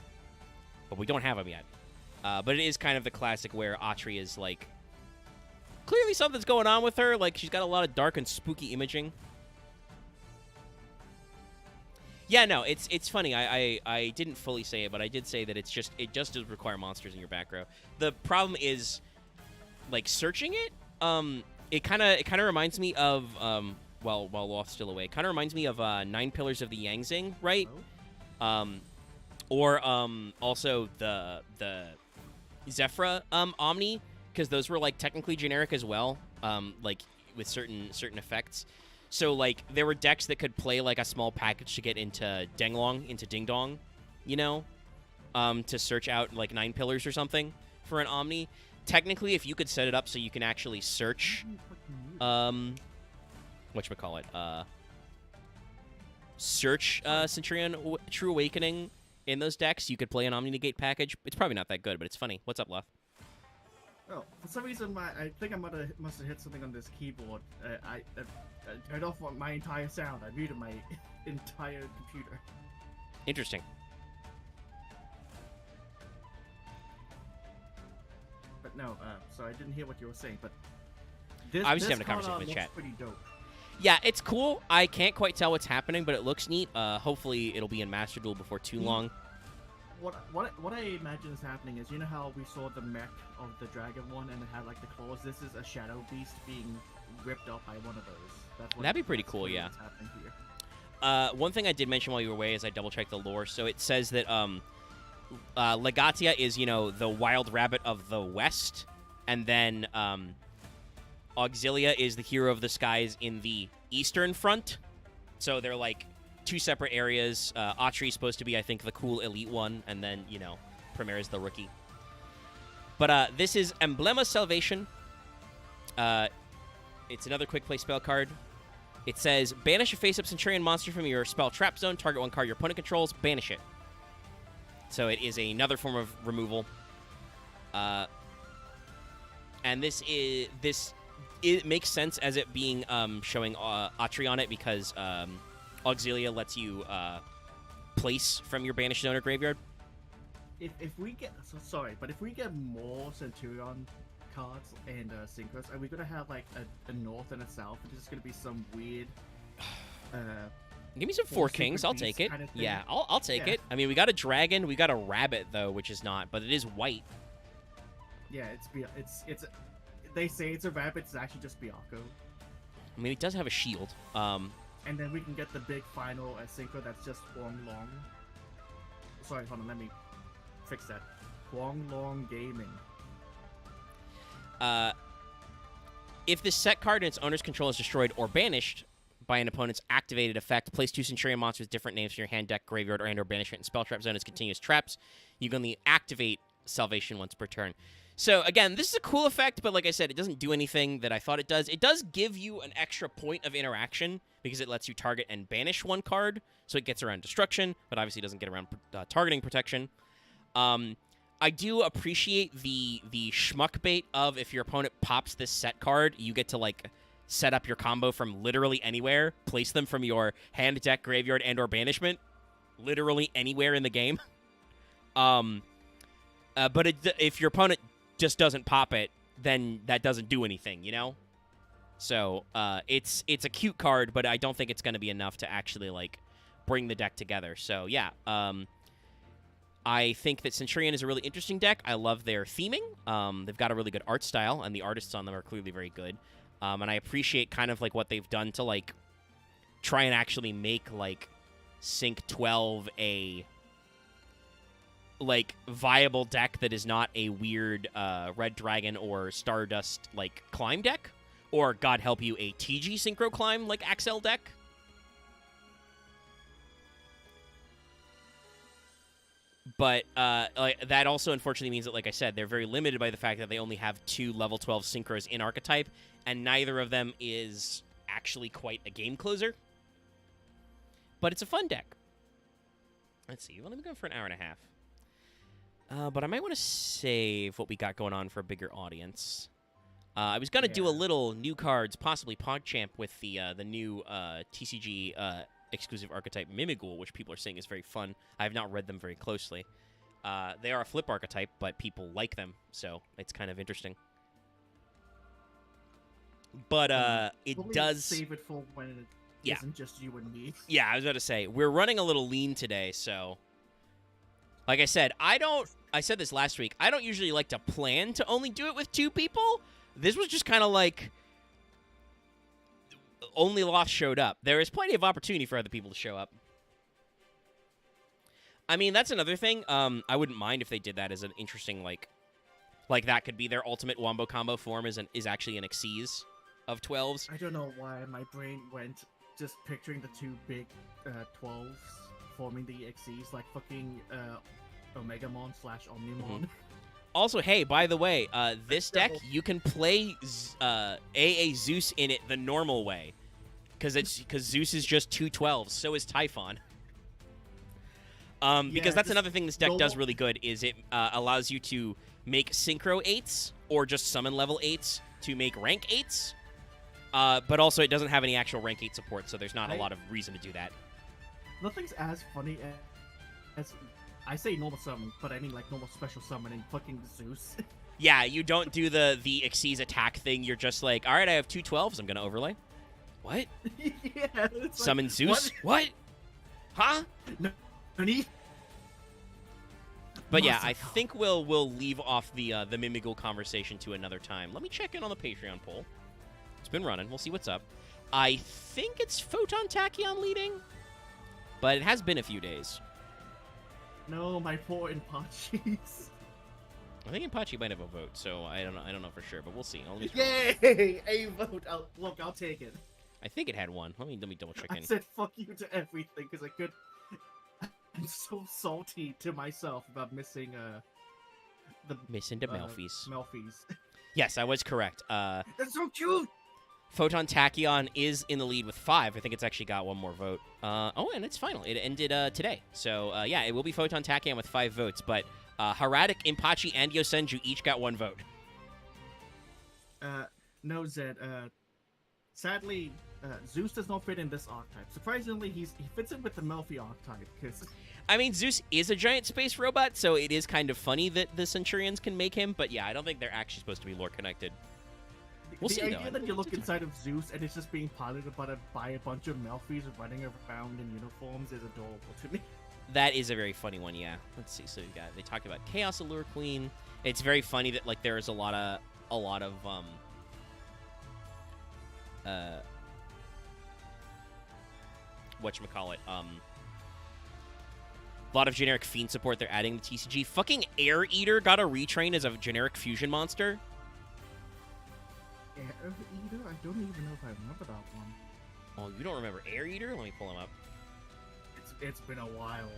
but we don't have them yet. But it is kind of the classic where Atri is like, clearly something's going on with her. Like, she's got a lot of dark and spooky imaging. Yeah, no, it's funny. I didn't fully say it, but I did say that it just does require monsters in your back row. The problem is, like, searching it. It kind of reminds me of while Loth's still away. Kind of reminds me of 9 Pillars of the Yangzing, right? Oh. Or also the Zephyra Omni, because those were like technically generic as well, like with certain effects. So like there were decks that could play like a small package to get into Denglong, into Ding Dong, you know, to search out like 9 Pillars or something for an Omni. Technically, if you could set it up so you can actually search, whatchamacallit, search Centurion True Awakening in those decks, you could play an Omni Negate package. It's probably not that good, but it's funny. What's up, Loth? Oh, for some reason, I think I must have hit something on this keyboard. I turned off my entire sound. I muted my entire computer. Interesting. But no, so I didn't hear what you were saying. But I was just having a conversation with chat. Pretty dope. Yeah, it's cool. I can't quite tell what's happening, but it looks neat. Hopefully, it'll be in Master Duel before too long. What I imagine is happening is, you know how we saw the mech of the dragon one and it had like the claws? This is a shadow beast being ripped up by one of those. That'd be pretty cool, yeah. Happening here. One thing I did mention while you were away is I double-checked the lore. So it says that Legatia is, you know, the wild rabbit of the west, and then Auxilia is the hero of the skies in the eastern front. So they're like 2 separate areas. Atri is supposed to be, I think, the cool elite one, and then, you know, Premier is the rookie. But this is Emblema Salvation. It's another quick play spell card. It says, banish a face-up Centurion monster from your spell trap zone. Target 1 card your opponent controls. Banish it. So it is another form of removal. And it makes sense as it being showing Atri on it because Auxilia lets you place from your banished zone or graveyard. If we get if we get more Centurion cards and synchros, are we gonna have like a north and a south? It's just gonna be some weird. Give me some Four Kings. I'll take it. Kind of yeah, I'll take it. I mean, we got a dragon, we got a rabbit though, which is not, but it is white. Yeah, it's. They say it's a rabbit. It's actually just Biako. I mean, it does have a shield. And then we can get the big final synchro that's just Huang Long. Sorry, hold on. Let me fix that. Huang Long Gaming. If this set card and its owner's control is destroyed or banished by an opponent's activated effect, place 2 Centurion monsters with different names from your hand, deck, graveyard, or banishment and spell trap zone as continuous traps. You can only activate Salvation once per turn. So, again, this is a cool effect, but like I said, it doesn't do anything that I thought it does. It does give you an extra point of interaction because it lets you target and banish one card, so it gets around destruction, but obviously doesn't get around targeting protection. I do appreciate the schmuck bait of if your opponent pops this set card, you get to, like, set up your combo from literally anywhere, place them from your hand, deck, graveyard, and or banishment, literally anywhere in the game. But if your opponent just doesn't pop it, then that doesn't do anything, you know? So, it's a cute card, but I don't think it's going to be enough to actually, like, bring the deck together. So, yeah, I think that Centurion is a really interesting deck. I love their theming. They've got a really good art style, and the artists on them are clearly very good. And I appreciate kind of, like, what they've done to, like, try and actually make, like, Sync 12 a like viable deck that is not a weird Red Dragon or Stardust like climb deck, or God help you, a TG Synchro Climb like Axel deck. But like, that also unfortunately means that, like I said, they're very limited by the fact that they only have 2 level 12 synchros in archetype, and neither of them is actually quite a game closer. But it's a fun deck. Let's see. Well, let me go for an hour and a half. But I might want to save what we got going on for a bigger audience. I was going to do a little new cards, possibly PogChamp, with the new TCG exclusive archetype Mimighoul, which people are saying is very fun. I have not read them very closely. They are a flip archetype, but people like them, so it's kind of interesting. But it does save it for when it isn't just you and me. Yeah, I was about to say we're running a little lean today, so. Like I said, I said this last week, I don't usually like to plan to only do it with 2 people. This was just kind of like, only Lost showed up. There is plenty of opportunity for other people to show up. I mean, that's another thing. I wouldn't mind if they did that as an interesting, like that could be their ultimate wombo combo form is actually an Xyz of 12s. I don't know why my brain went just picturing the 2 big 12s. Forming the Xyz like fucking Omegamon / Omnimon. Mm-hmm. Also, hey, by the way, this deck, you can play AA Zeus in it the normal way. Because Zeus is just 2 12s, so is Typhon. Because that's another thing this deck does really good, is it allows you to make Synchro 8s, or just summon level 8s to make rank 8s. But also, it doesn't have any actual rank 8 support, so there's not a lot of reason to do that. Nothing's as funny as I say normal summon, but I mean like normal special summon in fucking Zeus. Yeah, you don't do the Xyz attack thing. You're just like, all right, I have 2 12s. I'm gonna overlay. What? Yeah. Summon like, Zeus? What? Huh? No. But yeah, I think we'll leave off the Mimighoul conversation to another time. Let me check in on the Patreon poll. It's been running. We'll see what's up. I think it's Photon Tachyon leading. But it has been a few days. No, my poor Inpachis. I think Inpachi might have a vote, so I don't know for sure, but we'll see. Yay! A vote. I'll take it. I think it had one. Let me double check in. I said fuck you to everything because I could. I'm so salty to myself about missing Missing to Melfi's. Melfi's. Yes, I was correct. That's so cute. Photon Tachyon is in the lead with 5. I think it's actually got one more vote. Oh, and it's final. It ended today. So, yeah, it will be Photon Tachyon with 5 votes. But Haradik, Impachi, and Yosenju each got 1 vote. No, Zed. Sadly, Zeus does not fit in this archetype. Surprisingly, he fits in with the Melfi archetype. Because I mean, Zeus is a giant space robot, so it is kind of funny that the Centurions can make him. But, yeah, I don't think they're actually supposed to be lore-connected. We'll see, the idea though. that you look inside of Zeus and it's just being piloted by a bunch of Melfis running around in uniforms is adorable to me. That is a very funny one, yeah. Let's see. So they talked about Chaos Allure Queen. It's very funny that like there is a lot of whatchamacallit, a lot of generic fiend support they're adding to TCG. Fucking Air Eater got a retrain as a generic fusion monster. Air Eater? I don't even know if I remember that one. Oh, you don't remember Air Eater? Let me pull him up. It's been a while.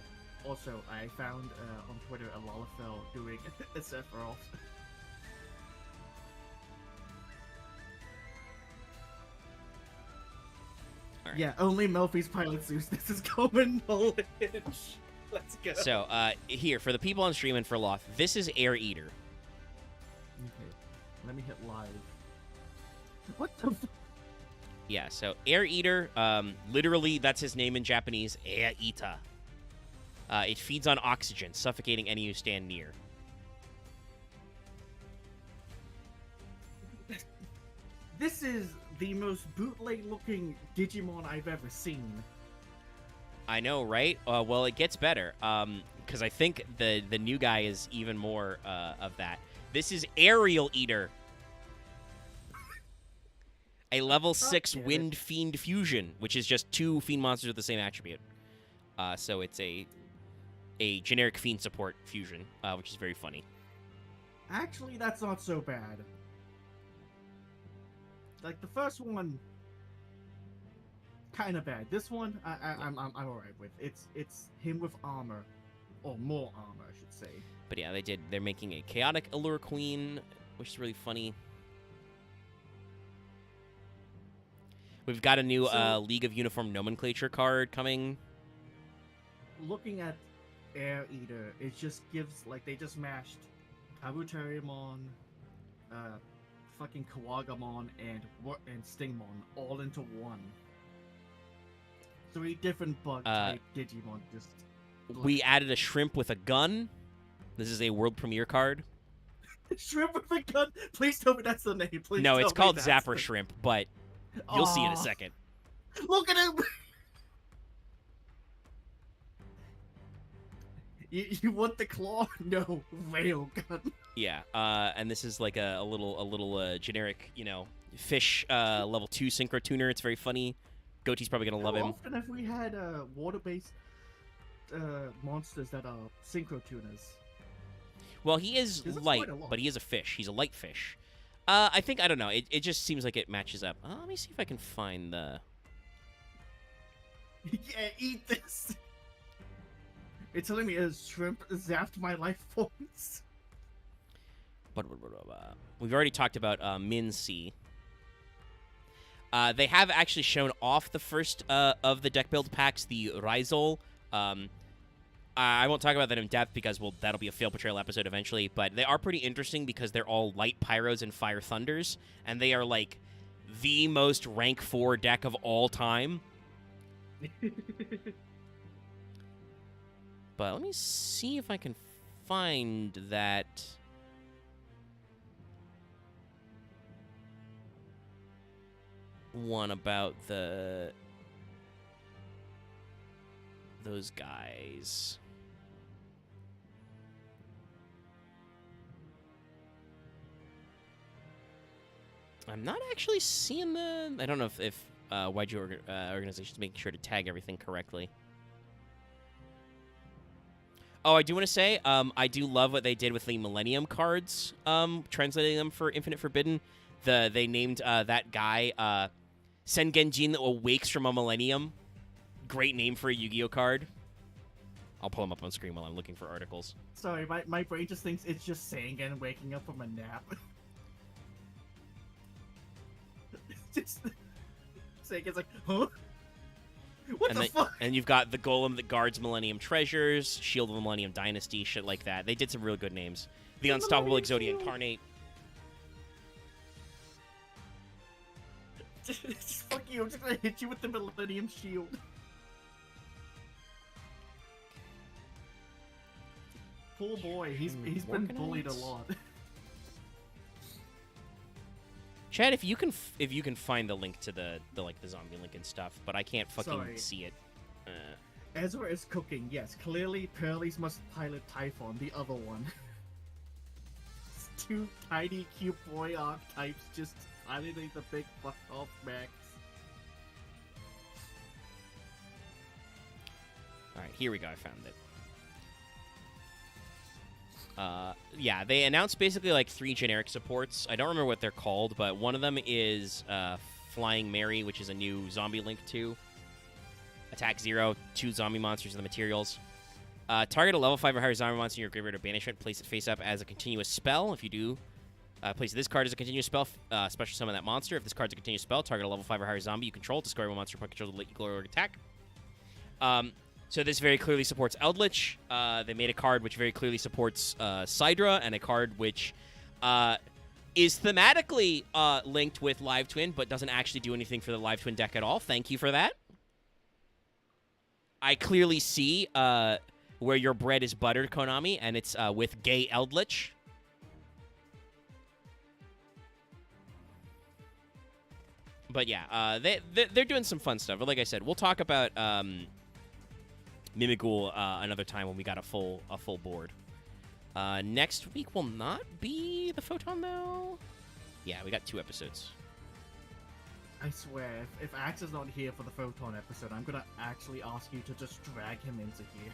Also, I found on Twitter a Lalafell doing a Sephiroth. Right. Yeah, only Melfi's pilot Zeus. This is common knowledge. Let's go. So, here, for the people on stream and for Loth, this is Air Eater. Okay, let me hit live. What the f- Yeah, so Air Eater, literally that's his name in Japanese, Air Ita. It feeds on oxygen, suffocating any who stand near. This is the most bootleg-looking Digimon I've ever seen. I know, right? Well, it gets better, because I think the new guy is even more of that. This is Aerial Eater. A level 6 Wind Fiend Fusion, which is just 2 Fiend monsters with the same attribute. So it's a generic Fiend support fusion, which is very funny. Actually, that's not so bad. Like, the first one, kind of bad. This one, I'm alright with. It's him with armor. Or more armor, I should say. But yeah, they're making a Chaotic Allure Queen, which is really funny. We've got a new League of Uniform Nomenclature card coming. Looking at Air Eater, it just gives, like, they just mashed Kabuterimon, fucking Kawagamon, and Stingmon all into one. 3 different bug-type Digimon just... We added a shrimp with a gun. This is a world premiere card. Shrimp with a gun? Please tell me that's the name. Please no, it's called that's Zapper Shrimp, but you'll see in a second. Look at him! You want the claw? No, rail gun. Yeah, and this is like a little generic, fish level 2 synchro tuner. It's very funny. Goatee's probably gonna love him. How often have we had water-based monsters that are synchro tuners? Well, he is light, but he is a fish. He's a light fish. I don't know. It just seems like it matches up. Let me see if I can find the... Yeah, eat this! It's telling me a shrimp zapped my life force. We've already talked about Min C. They have actually shown off the first of the deck build packs, the Rizol. I won't talk about that in depth because, well, that'll be a failed Portrayal episode eventually, but they are pretty interesting because they're all light Pyros and Fire Thunders, and they are, like, the most rank 4 deck of all time. But let me see if I can find that... one about those guys. I'm not actually seeing the... I don't know if YG organization's making sure to tag everything correctly. Oh, I do want to say, I do love what they did with the Millennium cards, translating them for Infinite Forbidden. They named that guy Sengenjin that awakes from a Millennium. Great name for a Yu-Gi-Oh card. I'll pull them up on screen while I'm looking for articles. Sorry, my brain just thinks it's just Sangan waking up from a nap. Just Sega's like, huh? What the fuck? And you've got the Golem that guards Millennium Treasures, Shield of the Millennium Dynasty, shit like that. They did some really good names. The Unstoppable Exodia Incarnate. Just fuck you, I'm just gonna hit you with the Millennium Shield. Poor boy, he's been bullied a lot. Chad, if you can find the link to the zombie link and stuff, but I can't fucking see it. Ezra is cooking, yes. Clearly, Pearlies must pilot Typhon, the other one. Two tiny cute boy archetypes just piloting the big fuck off Max. Alright, here we go, I found it. Yeah, they announced basically like 3 generic supports. I don't remember what they're called, but one of them is Flying Mary, which is a new zombie link to. Attack 0, 2 zombie monsters in the materials. Target a level 5 or higher zombie monster in your graveyard or banishment. Place it face up as a continuous spell. If you do, place this card as a continuous spell. Special summon that monster. If this card's a continuous spell, target a level 5 or higher zombie you control. Discard one monster point control to let you glory or attack. So this very clearly supports Eldritch. They made a card which very clearly supports Sidra, and a card which is thematically linked with Live Twin, but doesn't actually do anything for the Live Twin deck at all. Thank you for that. I clearly see where your bread is buttered, Konami, and it's with Gay Eldritch. But yeah, they're doing some fun stuff. But like I said, we'll talk about Mimighoul another time when we got a full board. Next week will not be the Photon, though. Yeah, we got 2 episodes. I swear, if Axe is not here for the Photon episode, I'm gonna actually ask you to just drag him into here.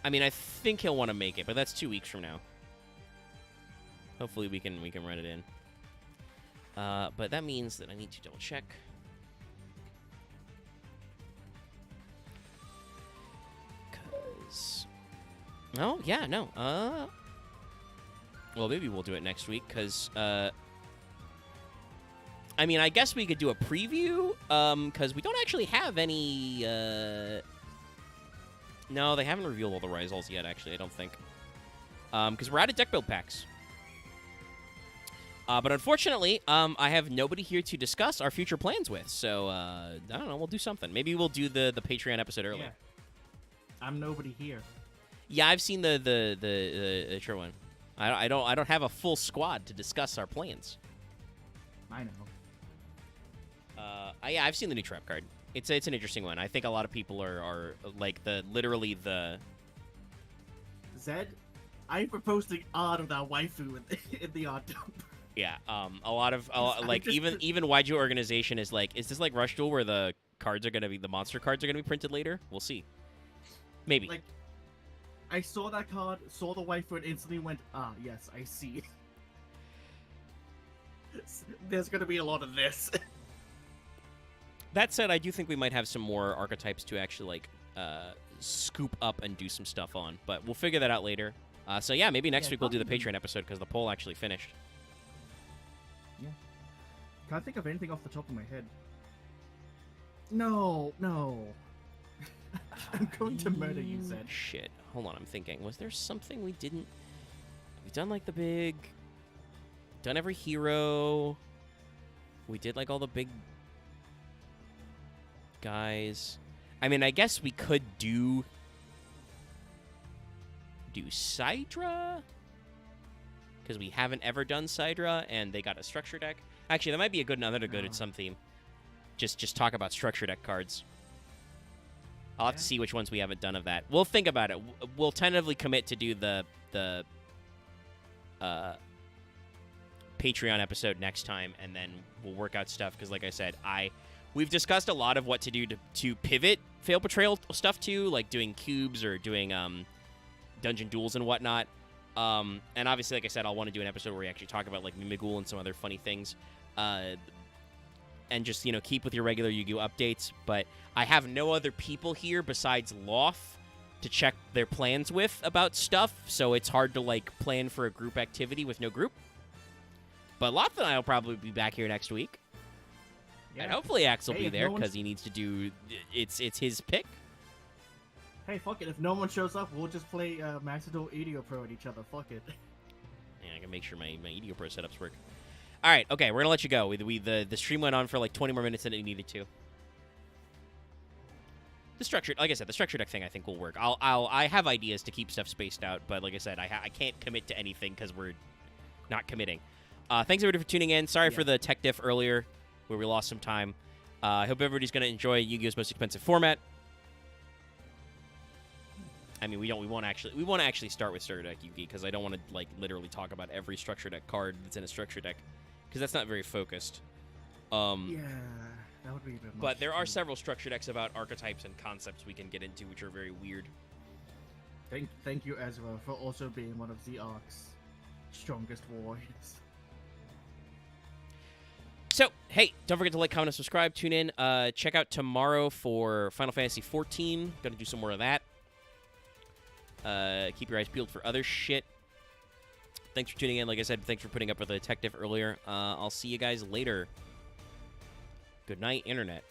I mean, I think he'll want to make it, but that's 2 weeks from now. Hopefully we can run it in. But that means that I need to double check. Oh, yeah, no. Well, maybe we'll do it next week, because, I mean, I guess we could do a preview, because we don't actually have any, no, they haven't revealed all the results yet, actually, I don't think. Because we're out of deck build packs. But unfortunately, I have nobody here to discuss our future plans with, so, I don't know, we'll do something. Maybe we'll do the Patreon episode earlier. Yeah. I'm nobody here. Yeah, I've seen the true one. I don't have a full squad to discuss our plans. I know. Yeah, I've seen the new trap card. It's an interesting one. I think a lot of people are like literally the Zed, I'm proposing art of that waifu in the art dump. Yeah, a lot of like even YG organization is like, is this like Rush Duel where the monster cards are gonna be printed later? We'll see. Maybe. Like, I saw that card, saw the waifu, and instantly went, ah, yes, I see. There's gonna be a lot of this. That said, I do think we might have some more archetypes to actually like scoop up and do some stuff on, but we'll figure that out later. So yeah, maybe next week we'll do the Patreon episode because the poll actually finished. Yeah. Can't think of anything off the top of my head. No. I'm going to murder you, Zed. Shit. Hold on, I'm thinking. Was there something we didn't... We've done, like, the big... Done every hero. We did, like, all the big... guys. I mean, I guess we could do Sidra? Because we haven't ever done Sidra, and they got a structure deck. Actually, that might be another good at some theme. Just talk about structure deck cards. I'll have to see which ones we haven't done of that. We'll think about it. We'll tentatively commit to do the Patreon episode next time, and then we'll work out stuff. Because, like I said, we've discussed a lot of what to do to pivot Failed Portrayal stuff to, like doing cubes or doing dungeon duels and whatnot. And obviously, like I said, I'll want to do an episode where we actually talk about like Mimighoul and some other funny things. And just, keep with your regular Yu-Gi-Oh! Updates. But I have no other people here besides Loth to check their plans with about stuff, so it's hard to, like, plan for a group activity with no group. But Loth and I will probably be back here next week. Yeah. And hopefully Axe will Hey, be if there no because one's- he needs to do. It's his pick. Hey, fuck it. If no one shows up, we'll just play Maxidor EDO Pro at each other. Fuck it. Yeah, I can make sure my EDO Pro setups work. All right, okay, we're gonna let you go. The stream went on for like 20 more minutes than it needed to. The structured, like I said, the structure deck thing I think will work. I have ideas to keep stuff spaced out, but like I said, I can't commit to anything because we're not committing. Thanks everybody for tuning in. Sorry for the tech diff earlier, where we lost some time. I hope everybody's gonna enjoy Yu-Gi-Oh's most expensive format. I mean, we won't actually start with structure deck Yu-Gi because I don't want to like literally talk about every structure deck card that's in a structure deck because that's not very focused. Yeah, that would be a bit much. But there are several structure decks about archetypes and concepts we can get into, which are very weird. Thank you, Ezra, for also being one of the Ark's strongest warriors. So, hey, don't forget to like, comment, and subscribe. Tune in. Check out tomorrow for Final Fantasy XIV. Gonna do some more of that. Keep your eyes peeled for other shit. Thanks for tuning in. Like I said, thanks for putting up with the tech diff earlier. I'll see you guys later. Good night, Internet.